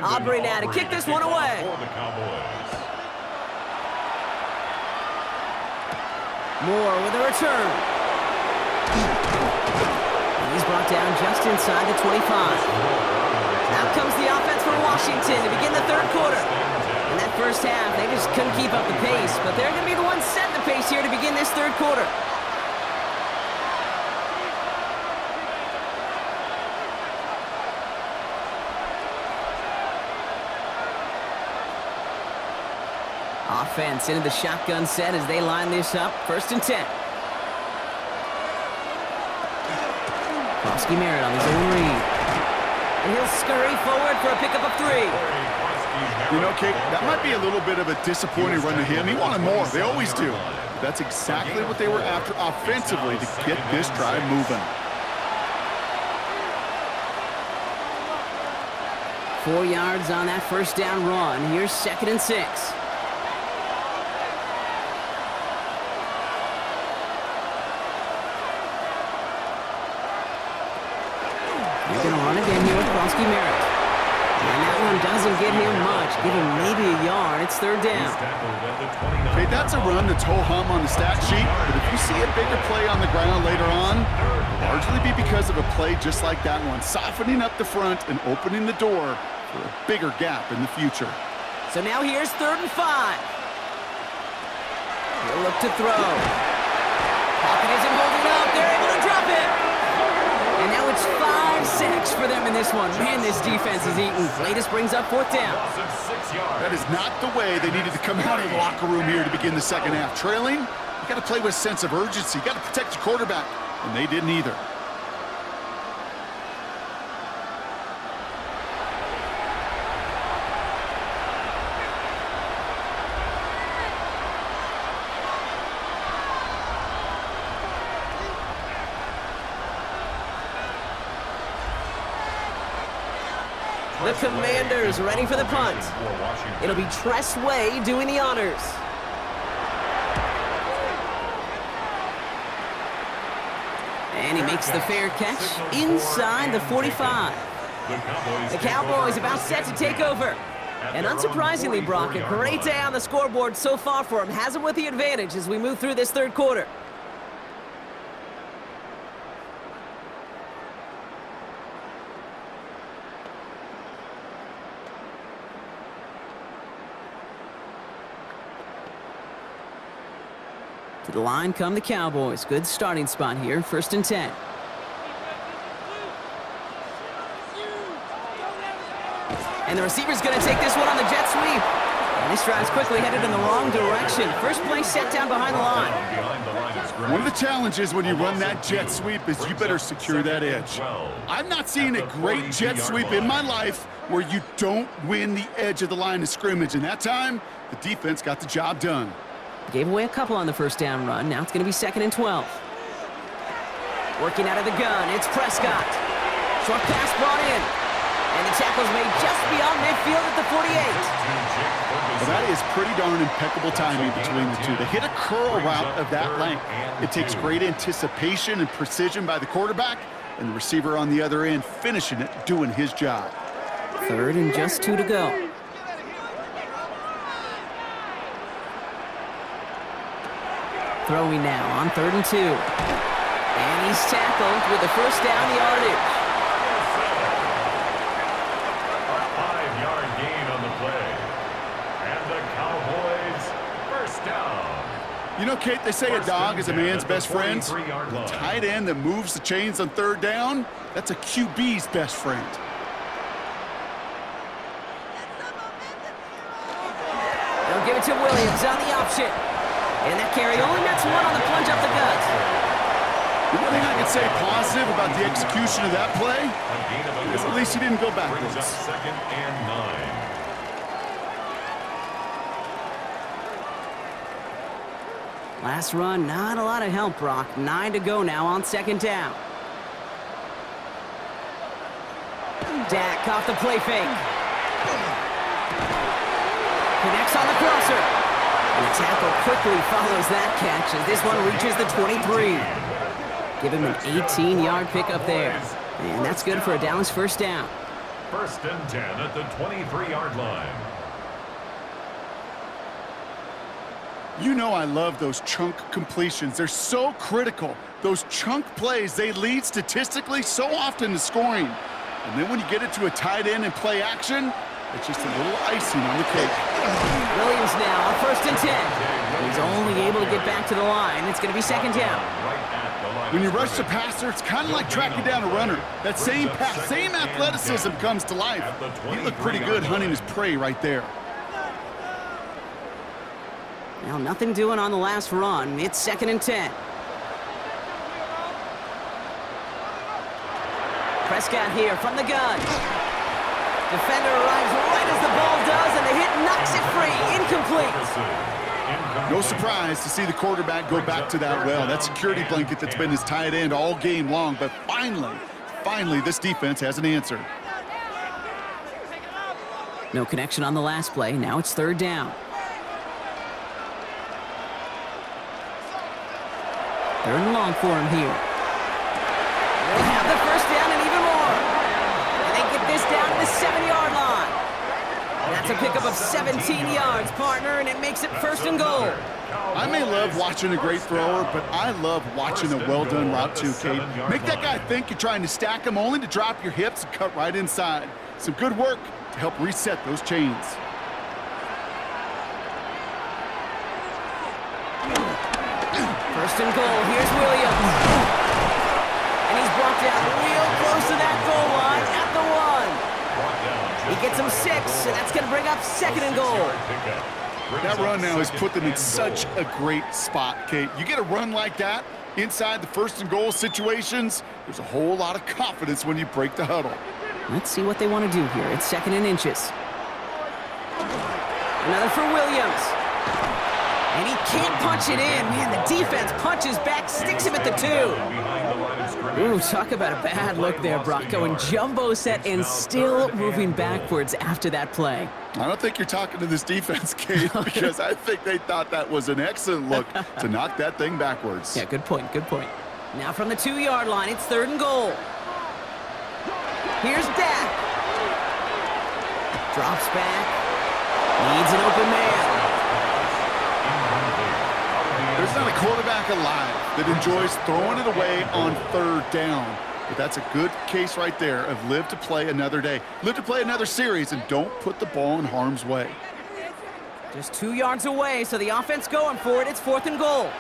A: Aubrey now to kick this one away.
C: For the Cowboys.
A: Moore with a return. And he's brought down just inside the 25. Out comes the offense for Washington to begin the third quarter. In that first half, they just couldn't keep up the pace, but they're going to be the ones setting the pace here to begin this third quarter. Offense into the shotgun set as they line this up. 1st and 10. Krosky Merritt on his own read. And he'll scurry forward for a pickup of 3.
B: You know, Kate, that might be a little bit of a disappointing run to him. He wanted more. They always do. That's exactly what they were after offensively to get this drive moving.
A: 4 yards on that first down run. Here's 2nd and 6. They're going to run again here with Kronsky Merritt. And that one doesn't get him much. Give him maybe a yard. It's third down.
B: Okay, that's a run that's ho-hum on the stat sheet, but if you see a bigger play on the ground later on, it'll largely be because of a play just like that one, softening up the front and opening the door for a bigger gap in the future.
A: So now here's 3rd and 5. He'll look to throw. Pocket isn't holding up. They're able to drop it. And now it's 5 sacks for them in this one. Man, this defense is eating. Latest brings up 4th down.
B: That is not the way they needed to come out of the locker room here to begin the second half. Trailing, you got to play with a sense of urgency. You got to protect your quarterback, and they didn't either.
A: The Commanders ready for the punt. It'll be Tress Way doing the honors. And he makes the fair catch inside the 45. The Cowboys about set to take over. And unsurprisingly, Brock, a great day on the scoreboard so far for him. Has him with the advantage as we move through this third quarter. To the line come the Cowboys. Good starting spot here. 1st and 10. And the receiver's going to take this one on the jet sweep. And this drive's quickly headed in the wrong direction. First play set down behind the line.
B: One of the challenges when you run that jet sweep is you better secure that edge. I've not seen a great jet sweep in my life where you don't win the edge of the line of scrimmage. And that time, the defense got the job done.
A: Gave away a couple on the first down run. Now it's going to be 2nd and 12. Working out of the gun, it's Prescott. Short pass brought in. And the tackle's made just beyond midfield at the 48.
B: Well, that is pretty darn impeccable timing between the two. They hit a curl route of that length. It takes great anticipation and precision by the quarterback, and the receiver on the other end finishing it, doing his job.
A: 3rd and just 2 to go. Throwing now on 3rd and 2. And he's tackled with the first down yardage.
C: A 5-yard gain on the play. And the Cowboys first down.
B: You know, Kate, they say a dog is a man's best friend. The tight end that moves the chains on 3rd down, that's a QB's best friend.
A: They'll give it to Williams on the option. And that carry only nets one on the plunge up the gut.
B: The one thing I can say positive about the execution of that play is at least he didn't go backwards.
C: 2nd and 9.
A: Last run, not a lot of help, Brock. 9 to go now on 2nd down. Dak off the play fake. Connects on the crosser. And the tackle quickly follows that catch as this one reaches the 23. Give him an 18-yard pickup there. And that's good for a Dallas first down.
C: 1st and 10 at the 23-yard line.
B: You know I love those chunk completions. They're so critical. Those chunk plays, they lead statistically so often to scoring. And then when you get it to a tight end and play action, it's just a little icing on the cake.
A: Williams now on 1st and 10. He's only able to get back to the line. It's going to be 2nd down.
B: When you rush the passer, it's kind of like tracking down a runner. That same pass, same athleticism comes to life. He looked pretty good hunting his prey right there.
A: Well, nothing doing on the last run. It's 2nd and 10. Prescott here from the gun. Defender arrives right as the ball does, and the hit knocks it free. Incomplete.
B: No surprise to see the quarterback go back to that well. That security blanket that's been his tight end all game long. But finally, this defense has an answer.
A: No connection on the last play. Now it's 3rd down. 3rd and long for him here. They'll have the first down and even more. get this down to the 7-yard line. That's a pickup of 17 yards, partner, and it makes it first and goal.
B: I may love watching a great thrower, but I love watching a well-done route too, Kate. Make that guy think you're trying to stack him only to drop your hips and cut right inside. Some good work to help reset those chains.
A: First and goal, here's Williams. And he's brought down real close to that goal line at the 1. He gets him 6, and that's going to bring up second and goal.
B: That run now has put them in such a great spot, Kate. You get a run like that inside the first and goal situations, there's a whole lot of confidence when you break the huddle.
A: Let's see what they want to do here. It's 2nd and inches. Another for Williams. And he can't punch it in. Man, the defense punches back, sticks him at the 2. Ooh, talk about a bad look there, Brock. Going jumbo set and still moving backwards after that play.
B: I don't think you're talking to this defense, Kate, because I think they thought that was an excellent look to knock that thing backwards.
A: Yeah, good point, good point. Now from the 2-yard line, it's 3rd and goal. Here's Dak. Drops back. Needs an open man.
B: There's not a quarterback alive that enjoys throwing it away on 3rd down. But that's a good case right there of live to play another day. Live to play another series and don't put the ball in harm's way.
A: Just 2 yards away, so the offense going for it. It's 4th and goal.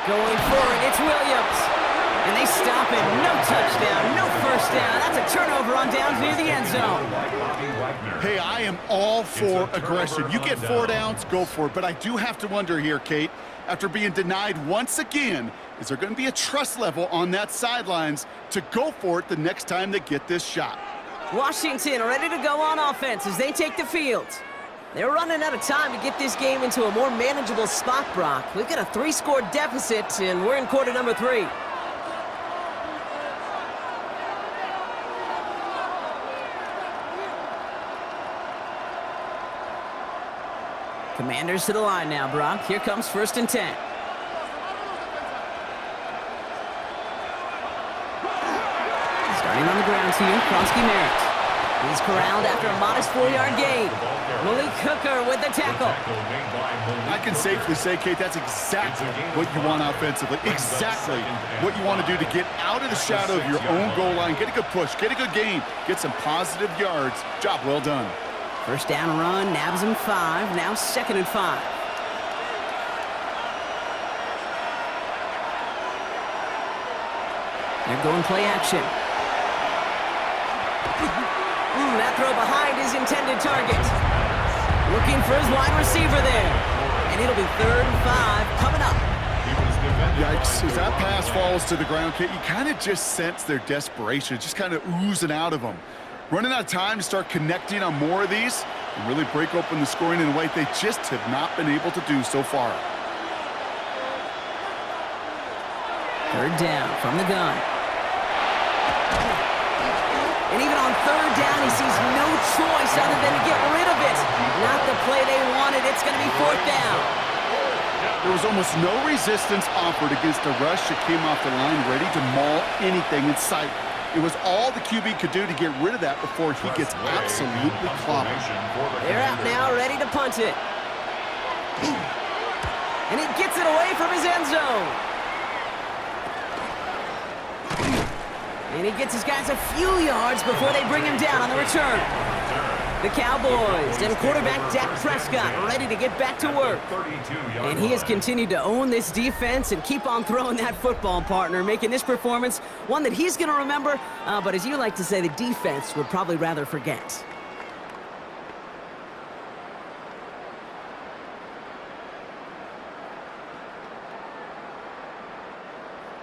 A: Going for it, it's Williams. And they stop it. No touchdown, no first down. That's a turnover on downs near the end zone.
B: Hey, I am all for aggression. You get 4 downs, go for it. But I do have to wonder here, Kate, after being denied once again, is there going to be a trust level on that sidelines to go for it the next time they get this shot?
A: Washington ready to go on offense as they take the field. They're running out of time to get this game into a more manageable spot, Brock. We've got a 3-score deficit, and we're in quarter number 3. Commanders to the line now, Brock. Here comes 1st and 10. Starting on the ground here, Kronsky Merritt. He's corralled after a modest 4-yard gain. Malik Hooker with the tackle.
B: I can safely say, Kate, that's exactly what you want offensively. Exactly what you want to do to get out of the shadow of your own goal line. Get a good push, get a good gain, get some positive yards. Job well done.
A: First down run, nabs him 5. Now 2nd and 5. They're going play action. That throw behind his intended target. Looking for his wide receiver there. And it'll be 3rd and 5 coming up.
B: Yikes, as that pass falls to the ground, Kate, you kind of just sense their desperation. Just kind of oozing out of them. Running out of time to start connecting on more of these and really break open the scoring in a way they just have not been able to do so far.
A: 3rd down from the gun. And even on 3rd down, he sees no choice other than to get rid of it. Not the play they wanted. It's going to be 4th down.
B: There was almost no resistance offered against a rush that came off the line ready to maul anything in sight. It was all the QB could do to get rid of that before he gets absolutely clobbered.
A: They're out now, ready to punt it. And he gets it away from his end zone. And he gets his guys a few yards before they bring him down on the return. The Cowboys and quarterback Dak Prescott ready to get back to work. And he has continued to own this defense and keep on throwing that football, partner, making this performance one that he's going to remember, but as you like to say, the defense would probably rather forget.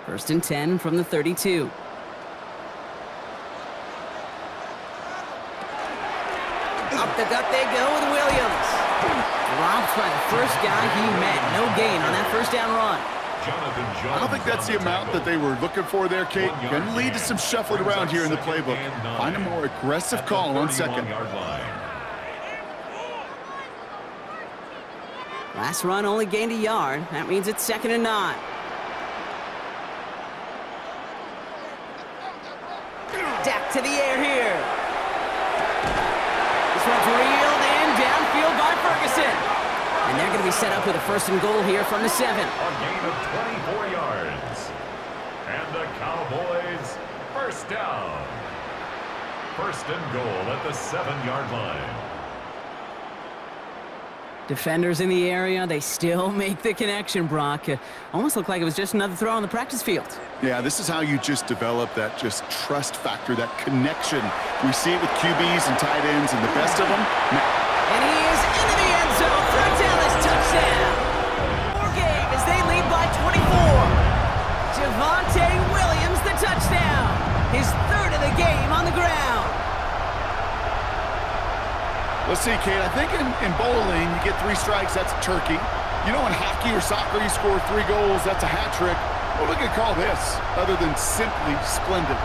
A: First and 10 from the 32. Up the gut they go with Williams. Dropped by the first guy he met. No gain on that first down run.
B: I don't think that's the amount that they were looking for there, Kate. Going to lead to some shuffling around here in the playbook. Find a more aggressive call on 2nd.
A: Last run only gained a yard. That means it's 2nd and 9. stacked to the air here. This one's reeled in downfield by Ferguson. And they're going to be set up with a 1st and goal here from the 7.
C: A gain of 24 yards. And the Cowboys, 1st down. 1st and goal at the 7-yard line.
A: Defenders in the area, they still make the connection, Brock. Almost looked like it was just another throw on the practice field.
B: Yeah, this is how you just develop that just trust factor, that connection. We see it with QBs and tight ends, and the best of them.
A: And he is into the end zone for a Dallas touchdown. More game as they lead by 24. Javonte Williams, the touchdown. His 3rd of the game on the ground.
B: Let's see, Kate, I think in bowling, you get 3 strikes, that's a turkey. You know, in hockey or soccer, you score 3 goals, that's a hat trick. What are we going to call this, other than simply splendid?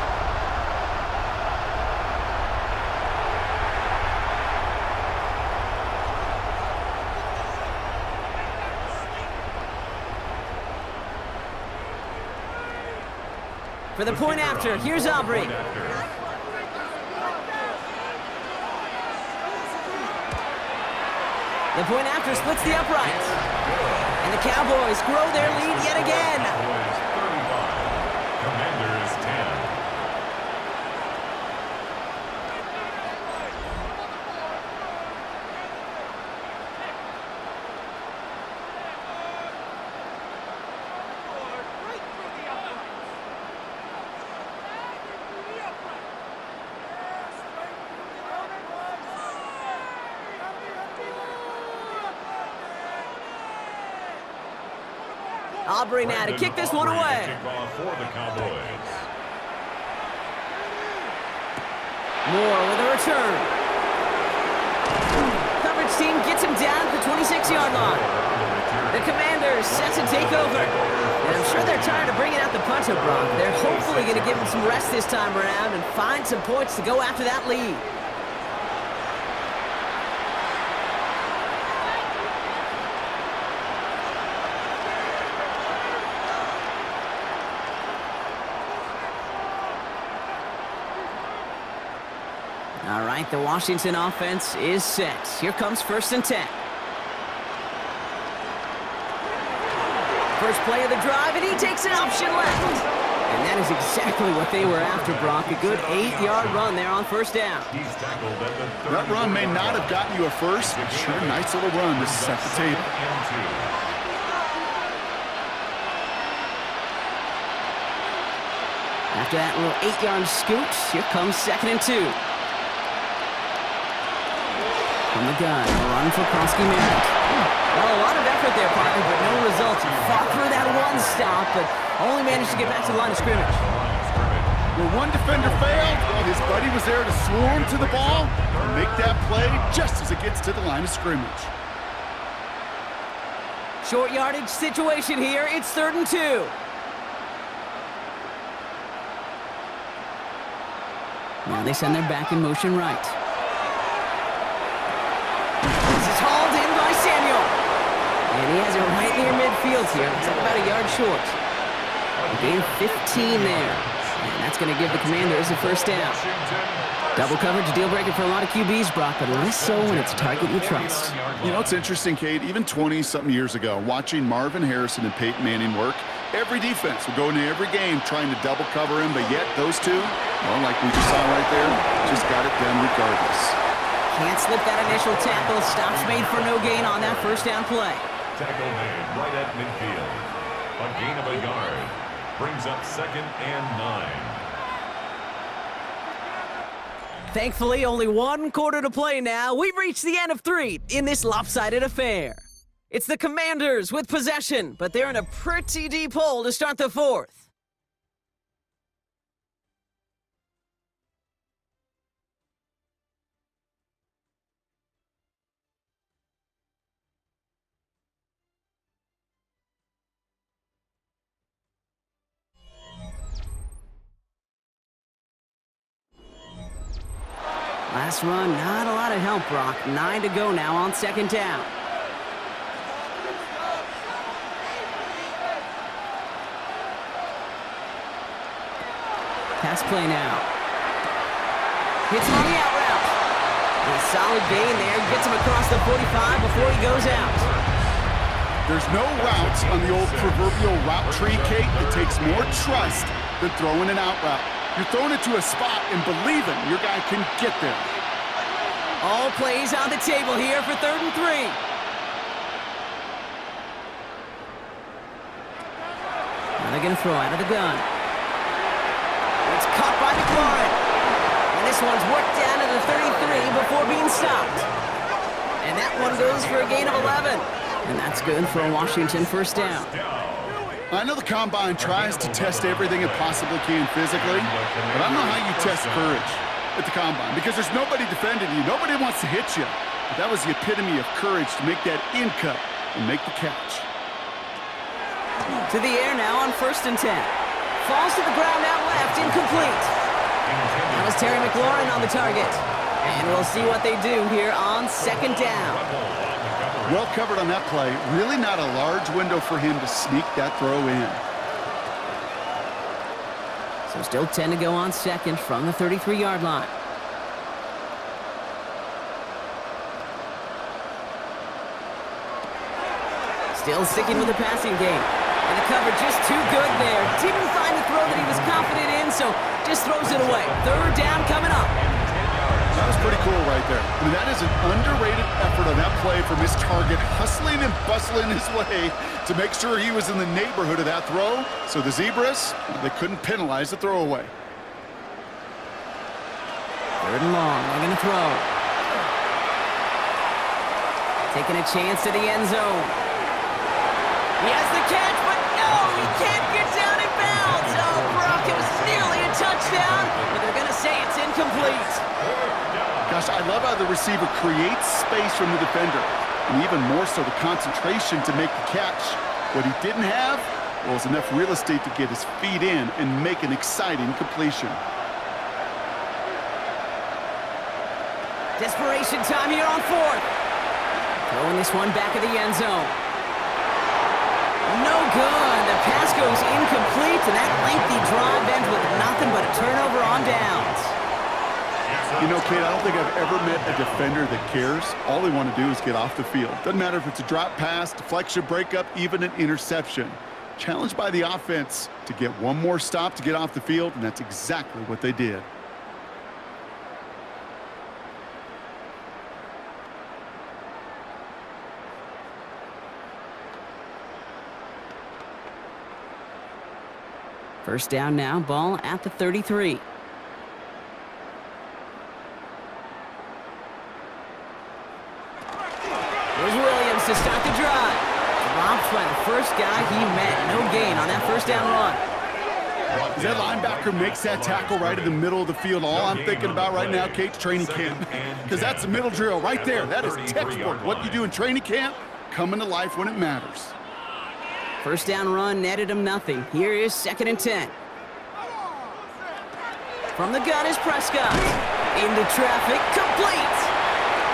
A: For the point after, here's Aubrey. The point after splits the uprights. And the Cowboys grow their lead yet again.
C: Cowboys 35, Commanders 10.
A: Aubrey now to kick this one away.
C: Kickoff for the Cowboys.
A: Moore with a return. Coverage team gets him down at the 26-yard line. The Commanders set to take over. And I'm sure they're tired of bringing out the punter, Brock. They're hopefully going to give him some rest this time around and find some points to go after that lead. All right, the Washington offense is set. Here comes 1st and 10. First play of the drive, and he takes an option left. And that is exactly what they were after, Brock. A good 8-yard run there on 1st down.
B: That run may not have gotten you a first, but sure, nice little run to set the table.
A: After that little 8-yard scoot, here comes 2nd and 2. From the gun, a run for Krosky Merritt. Well, a lot of effort there, partner, but no results. He fought through that one stop, but only managed to get back to the line of scrimmage.
B: Where one defender failed, well, his buddy was there to swarm to the ball and make that play just as it gets to the line of scrimmage.
A: Short yardage situation here. It's 3rd and 2. Now they send their back in motion right. This is hauled in by Samuel. And he has it right near midfield here. It's like about a yard short. A gain of 15 there. And that's going to give the Commanders a 1st down. Double coverage, a deal breaker for a lot of QBs, Brock, but less so when it's a target you trust.
B: You know, it's interesting, Kate, even 20-something years ago, watching Marvin Harrison and Peyton Manning work, every defense would go into every game trying to double cover him, but yet those two, well, like we just saw right there, just got it done regardless.
A: Can't slip that initial tackle. Stops made for no gain on that 1st down play.
C: Tackle made right at midfield. A gain of a yard. Brings up 2nd and 9.
A: Thankfully, only 1 quarter to play now. We've reached the end of 3 in this lopsided affair. It's the Commanders with possession, but they're in a pretty deep hole to start the 4th. Last run, not a lot of help, Brock. 9 to go now on 2nd down. Pass play now. Hits him on the out route. A solid gain there. Gets him across the 45 before he goes out.
B: There's no routes on the old proverbial route tree, Kate, that takes more trust than throwing an out route. You're throwing it to a spot and believing your guy can get there.
A: All plays on the table here for 3rd and 3. Now they're going to throw out of the gun. It's caught by McLaurin. And this one's worked down to the 33 before being stopped. And that one goes for a gain of 11. And that's good for a Washington 1st down.
B: I know the Combine tries to test everything it possibly can physically, but I don't know how you test courage at the Combine because there's nobody defending you. Nobody wants to hit you. But that was the epitome of courage to make that in cut and make the catch.
A: To the air now on 1st and 10. Falls to the ground out left, incomplete. That was Terry McLaurin on the target. And we'll see what they do here on 2nd down.
B: Well covered on that play. Really not a large window for him to sneak that throw in.
A: So still 10 to go on 2nd from the 33-yard line. Still sticking with the passing game. And the cover just too good there. Didn't find the throw that he was confident in, so just throws it away. 3rd down coming up.
B: That was pretty cool right there. I mean, that is an underrated effort on that play from his target, hustling and bustling his way to make sure he was in the neighborhood of that throw. So the Zebras, they couldn't penalize the throwaway.
A: 3rd and long. They're going to throw. Taking a chance to the end zone. He has the catch, but no, he can't get down in bounds. Oh, Brock, it was nearly a touchdown, but they're going to say it's incomplete.
B: Gosh, I love how the receiver creates space from the defender, and even more so the concentration to make the catch. What he didn't have was enough real estate to get his feet in and make an exciting completion.
A: Desperation time here on 4th. Throwing this one back of the end zone. No good. The pass goes incomplete, and that lengthy drive ends with nothing but a turnover on downs.
B: You know, Kate, I don't think I've ever met a defender that cares. All they want to do is get off the field. Doesn't matter if it's a drop pass, deflection, breakup, even an interception. Challenged by the offense to get one more stop to get off the field, and that's exactly what they did.
A: First down now, ball at the 33. Here's Williams to start the drive. Dropped by the first guy he met. No gain on that 1st down run.
B: As that linebacker makes that tackle right in the middle of the field, all I'm thinking about right now, Kate's training camp. Because that's the middle drill right there. That is textbook. What you do in training camp, coming to life when it matters.
A: 1st down run netted him nothing. Here is 2nd and 10. From the gun is Prescott. Into traffic, complete.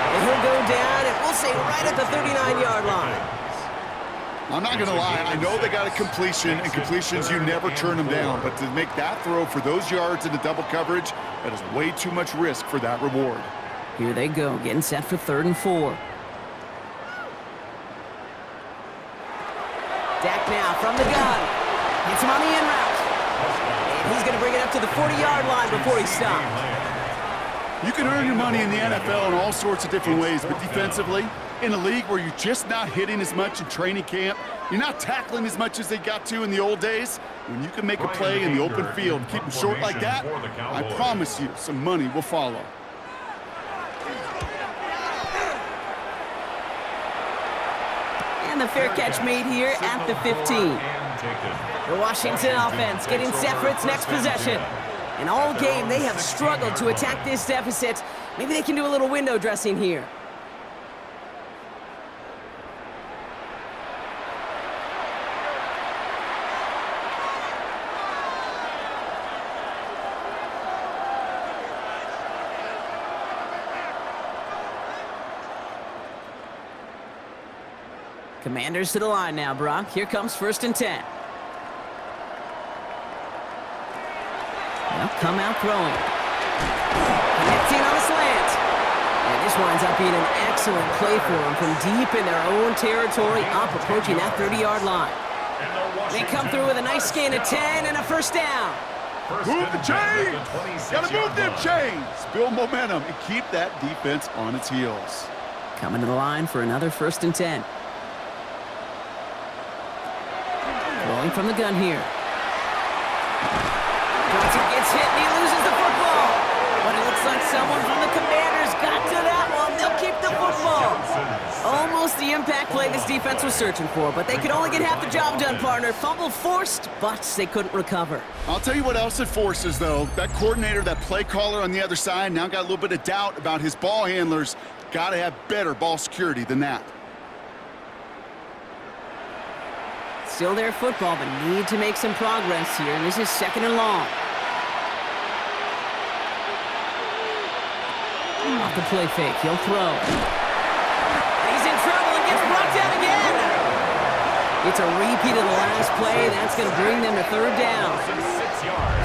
A: And he'll go down, and we'll say right at the 39-yard line.
B: I'm not going to lie. I know they got a completion, and completions, you never turn them down. But to make that throw for those yards into double coverage, that is way too much risk for that reward.
A: Here they go, getting set for 3rd and 4. Dak now from the gun. Hits him on the in route. And he's going to bring it up to the 40-yard line before he's stopped.
B: You can earn your money in the NFL in all sorts of different ways, but defensively, in a league where you're just not hitting as much in training camp, you're not tackling as much as they got to in the old days, when you can make a play in the open field and keep them short like that, I promise you some money will follow.
A: And the fair catch made here at the 15. The Washington offense getting set for its next possession. And all game, they have struggled to attack this deficit. Maybe they can do a little window dressing here. Commanders to the line now, Brock. Here comes 1st and 10. They'll come out throwing. Connecting on a slant. And this winds up being an excellent play for them from deep in their own territory, up approaching that 30-yard line. They come through with a nice gain of 10 and a first down.
B: Move the chains! Gotta move them chains! Build momentum and keep that defense on its heels.
A: Coming to the line for another 1st and 10. Rolling from the gun here. Johnson gets hit and he loses the football. But it looks like someone from the Commanders got to that one. They'll keep the football. Almost the impact play this defense was searching for, but they could only get half the job done, partner. Fumble forced, but they couldn't recover.
B: I'll tell you what else it forces, though. That coordinator, that play caller on the other side, now got a little bit of doubt about his ball handlers. Got to have better ball security than that.
A: Still their football, but need to make some progress here. And this is 2nd and long. Off the play fake, he'll throw. He's in trouble and gets brought down again. It's a repeat of the last play. That's going to bring them to 3rd down.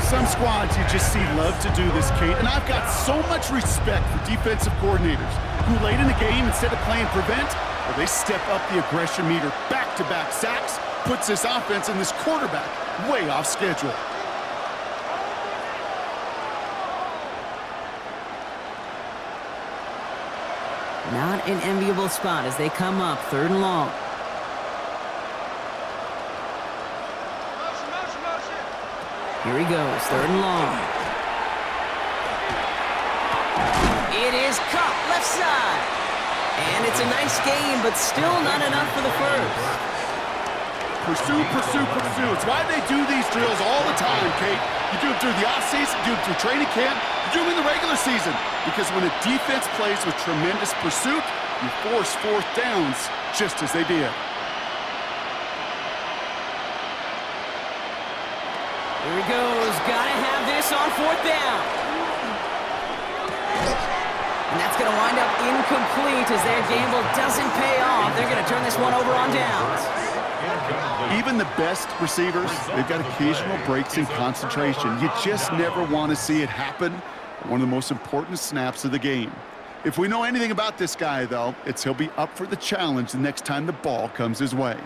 B: Some squads you just see love to do this, Kate, and I've got so much respect for defensive coordinators who late in the game, instead of playing prevent, well, they step up the aggression meter. Back-to-back sacks puts this offense and this quarterback way off schedule.
A: Not an enviable spot as they come up 3rd and long. Here he goes, 3rd and long. It is caught left side. And it's a nice game, but still not enough for the first.
B: Pursue, pursue, pursue. It's why they do these drills all the time, Kate. You do them through the offseason, you do them through training camp, you do them in the regular season. Because when a defense plays with tremendous pursuit, you force 4th downs just as they did.
A: Here he goes. Gotta have this on 4th down. And that's going to wind up incomplete as their gamble doesn't pay off. They're going to turn this one over on downs.
B: Even the best receivers, they've got occasional breaks in concentration. You just never want to see it happen. One of the most important snaps of the game. If we know anything about this guy, though, it's he'll be up for the challenge the next time the ball comes his way.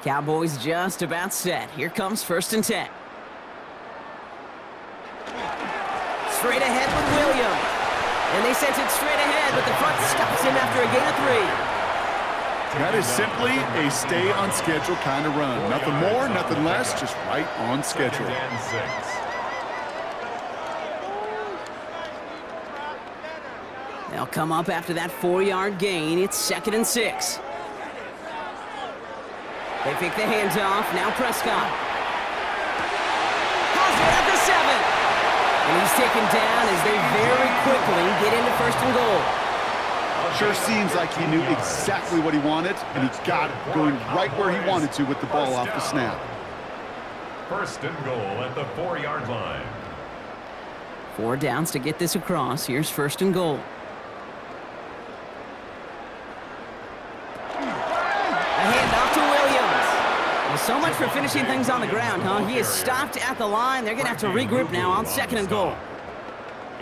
A: Cowboys just about set. Here comes 1st and 10. Straight ahead with Williams. And they sent it straight ahead, but the front stops him after a gain of 3.
B: That is simply a stay-on-schedule kind of run. Nothing more, nothing less, just right on schedule.
A: They'll come up after that 4-yard gain. It's 2nd and 6. They pick the hands off. Now Prescott. Hauser at the 7. And he's taken down as they very quickly get into 1st and goal.
B: Sure seems like he knew exactly what he wanted, and he got it, going right where he wanted to with the ball off the snap.
C: 1st and goal at the 4-yard line.
A: 4 downs to get this across. Here's 1st and goal. So much for finishing things on the ground, huh? He is stopped at the line. They're going to have to regroup now on 2nd and goal.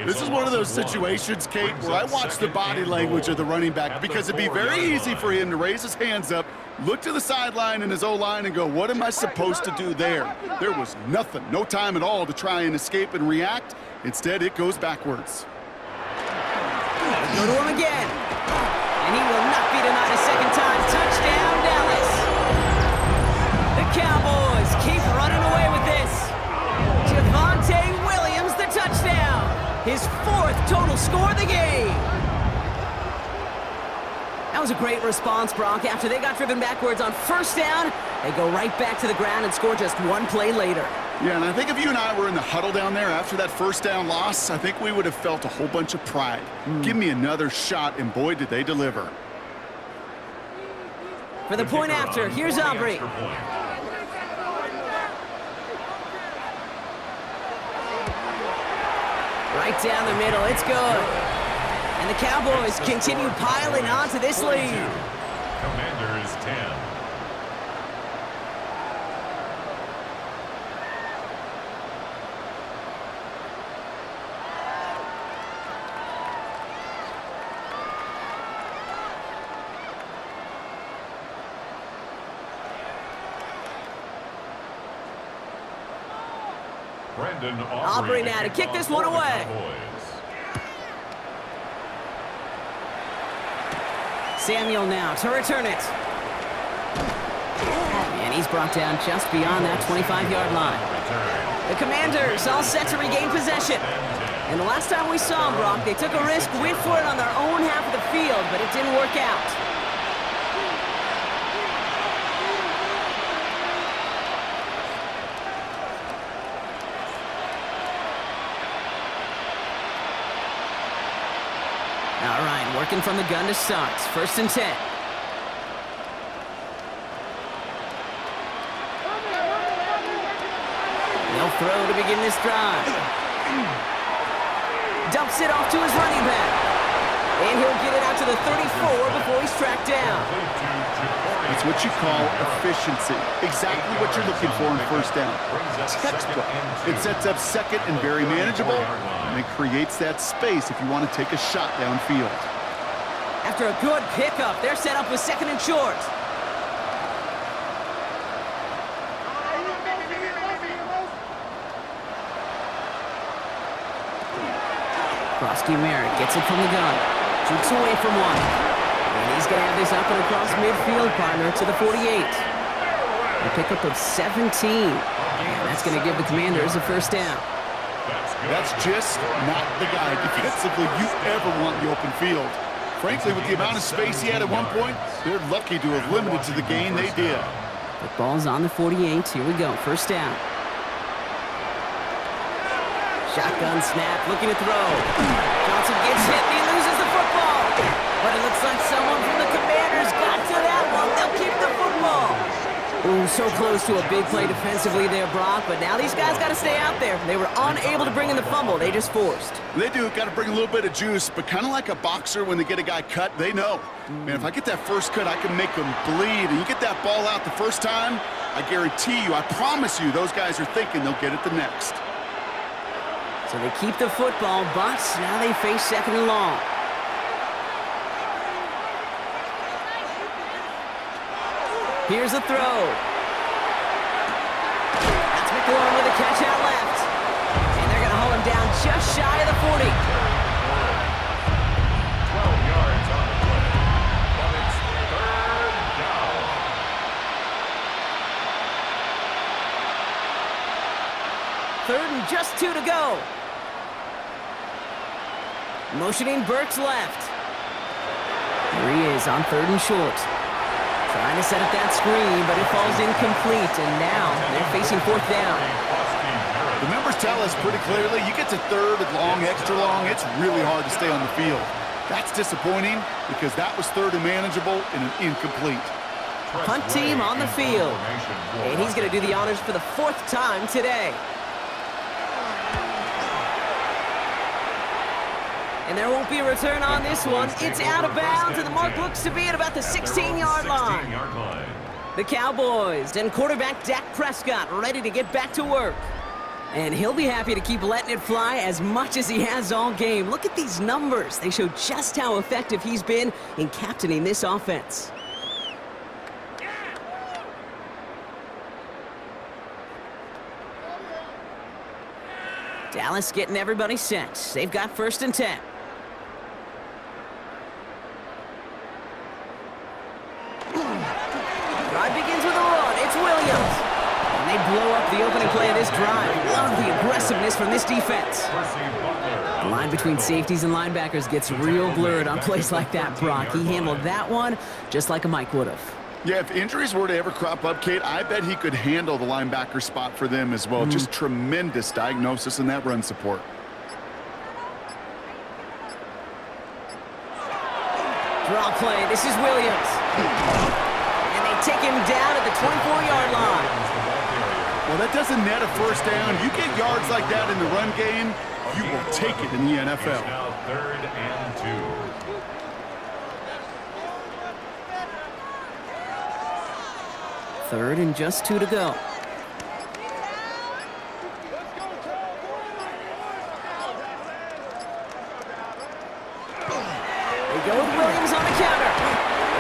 B: This is one of those situations, Kate, where I watch the body language of the running back because it'd be very easy for him to raise his hands up, look to the sideline in his O-line and go, what am I supposed to do there? There was nothing, no time at all to try and escape and react. Instead, it goes backwards.
A: Go to him again. And he will not be denied a 2nd time. Touchdown, Dallas. The Cowboys keep running away with this. Javonte Williams, the touchdown. His 4th total score of the game. That was a great response, Brock. After they got driven backwards on 1st down, they go right back to the ground and score just 1 play later.
B: Yeah, and I think if you and I were in the huddle down there after that 1st down loss, I think we would have felt a whole bunch of pride. Give me another shot, and boy, did they deliver.
A: For the point after, here's Aubrey. Right down the middle, it's good. And the Cowboys continue piling onto this lead.
C: Commanders 10.
A: Aubrey now to kick this one away. Samuel now to return it. And he's brought down just beyond that 25-yard line. The Commanders all set to regain possession. And the last time we saw them, Brock, they took a risk, went for it on their own half of the field, but it didn't work out. All right, working from the gun to start. 1st and 10. They'll throw to begin this drive. Dumps it off to his running back. And he'll get it out to the 34 before he's tracked down.
B: It's what you call efficiency. Exactly what you're looking for in 1st down. Textbook. It sets up 2nd and very manageable, and it creates that space if you want to take a shot downfield.
A: After a good pickup, they're set up with 2nd and short. Krosky Merritt gets it from the gun. Jukes away from one. And he's going to have this up and across midfield, partner, to the 48. A pickup of 17. And that's going to give the Commanders a 1st down.
B: That's just not the guy defensively you ever want in the open field. Frankly, with the amount of space he had at one point, they're lucky to have limited to the gain they did.
A: The ball's on the 48. Here we go. 1st down. Shotgun snap, looking to throw. Johnson gets hit, and he loses the football. But it looks like someone from the Commanders got to that one. They'll keep the football. Ooh, so close to a big play defensively there, Brock. But now these guys got to stay out there. They were unable to bring in the fumble. They just forced.
B: They do. Got to bring a little bit of juice. But kind of like a boxer when they get a guy cut, they know. Man, if I get that first cut, I can make them bleed. And you get that ball out the first time, I guarantee you, I promise you, those guys are thinking they'll get it the next.
A: So they keep the football, but now they face 2nd and long. Here's a throw. That's McLaurin with a catch out left. And they're going to hold him down just shy of the 40.
C: 12 yards on the play. But it's 3rd down.
A: 3rd and just 2 to go. Motioning Burks left. Here he is on 3rd and short. Trying to set up that screen, but it falls incomplete, and now they're facing 4th down.
B: The numbers tell us pretty clearly, you get to 3rd and long, extra long, it's really hard to stay on the field. That's disappointing because that was 3rd and manageable and an incomplete.
A: Punt team on the field, and he's going to do the honors for the 4th time today. And there won't be a return on this one. It's out of bounds, and the mark looks to be at about the 16-yard line. The Cowboys and quarterback Dak Prescott ready to get back to work. And he'll be happy to keep letting it fly as much as he has all game. Look at these numbers. They show just how effective he's been in captaining this offense. Dallas getting everybody set. They've got 1st and 10. Drive begins with a run. It's Williams. And they blow up the opening play of this drive. Love the aggressiveness from this defense. The line between safeties and linebackers gets real blurred on plays like that, Brock. He handled that one just like a Mike would have.
B: Yeah, if injuries were to ever crop up, Kate, I bet he could handle the linebacker spot for them as well. Just tremendous diagnosis in that run support.
A: Draw play. This is Williams. And they take him down at the 24-yard line.
B: Well, that doesn't net a 1st down. You get yards like that in the run game, you will take it in the NFL.
C: It's now 3rd and 2.
A: 3rd and just 2 to go. They go with Williams on the counter.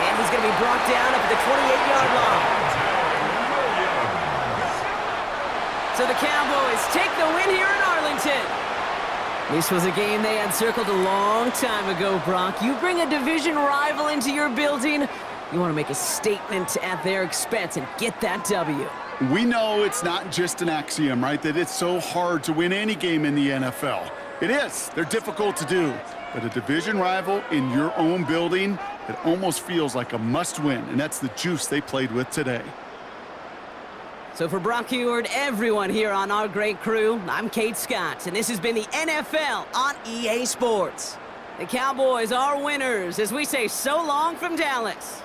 A: And he's going to be brought down up at the 28-yard line. So the Cowboys take the win here in Arlington. This was a game they had circled a long time ago, Brock. You bring a division rival into your building, you want to make a statement at their expense and get that W.
B: We know it's not just an axiom, right, that it's so hard to win any game in the NFL. It is. They're difficult to do. But a division rival in your own building, it almost feels like a must-win, and that's the juice they played with today.
A: So for Brock Ewart, everyone here on our great crew, I'm Kate Scott, and this has been the NFL on EA Sports. The Cowboys are winners as we say so long from Dallas.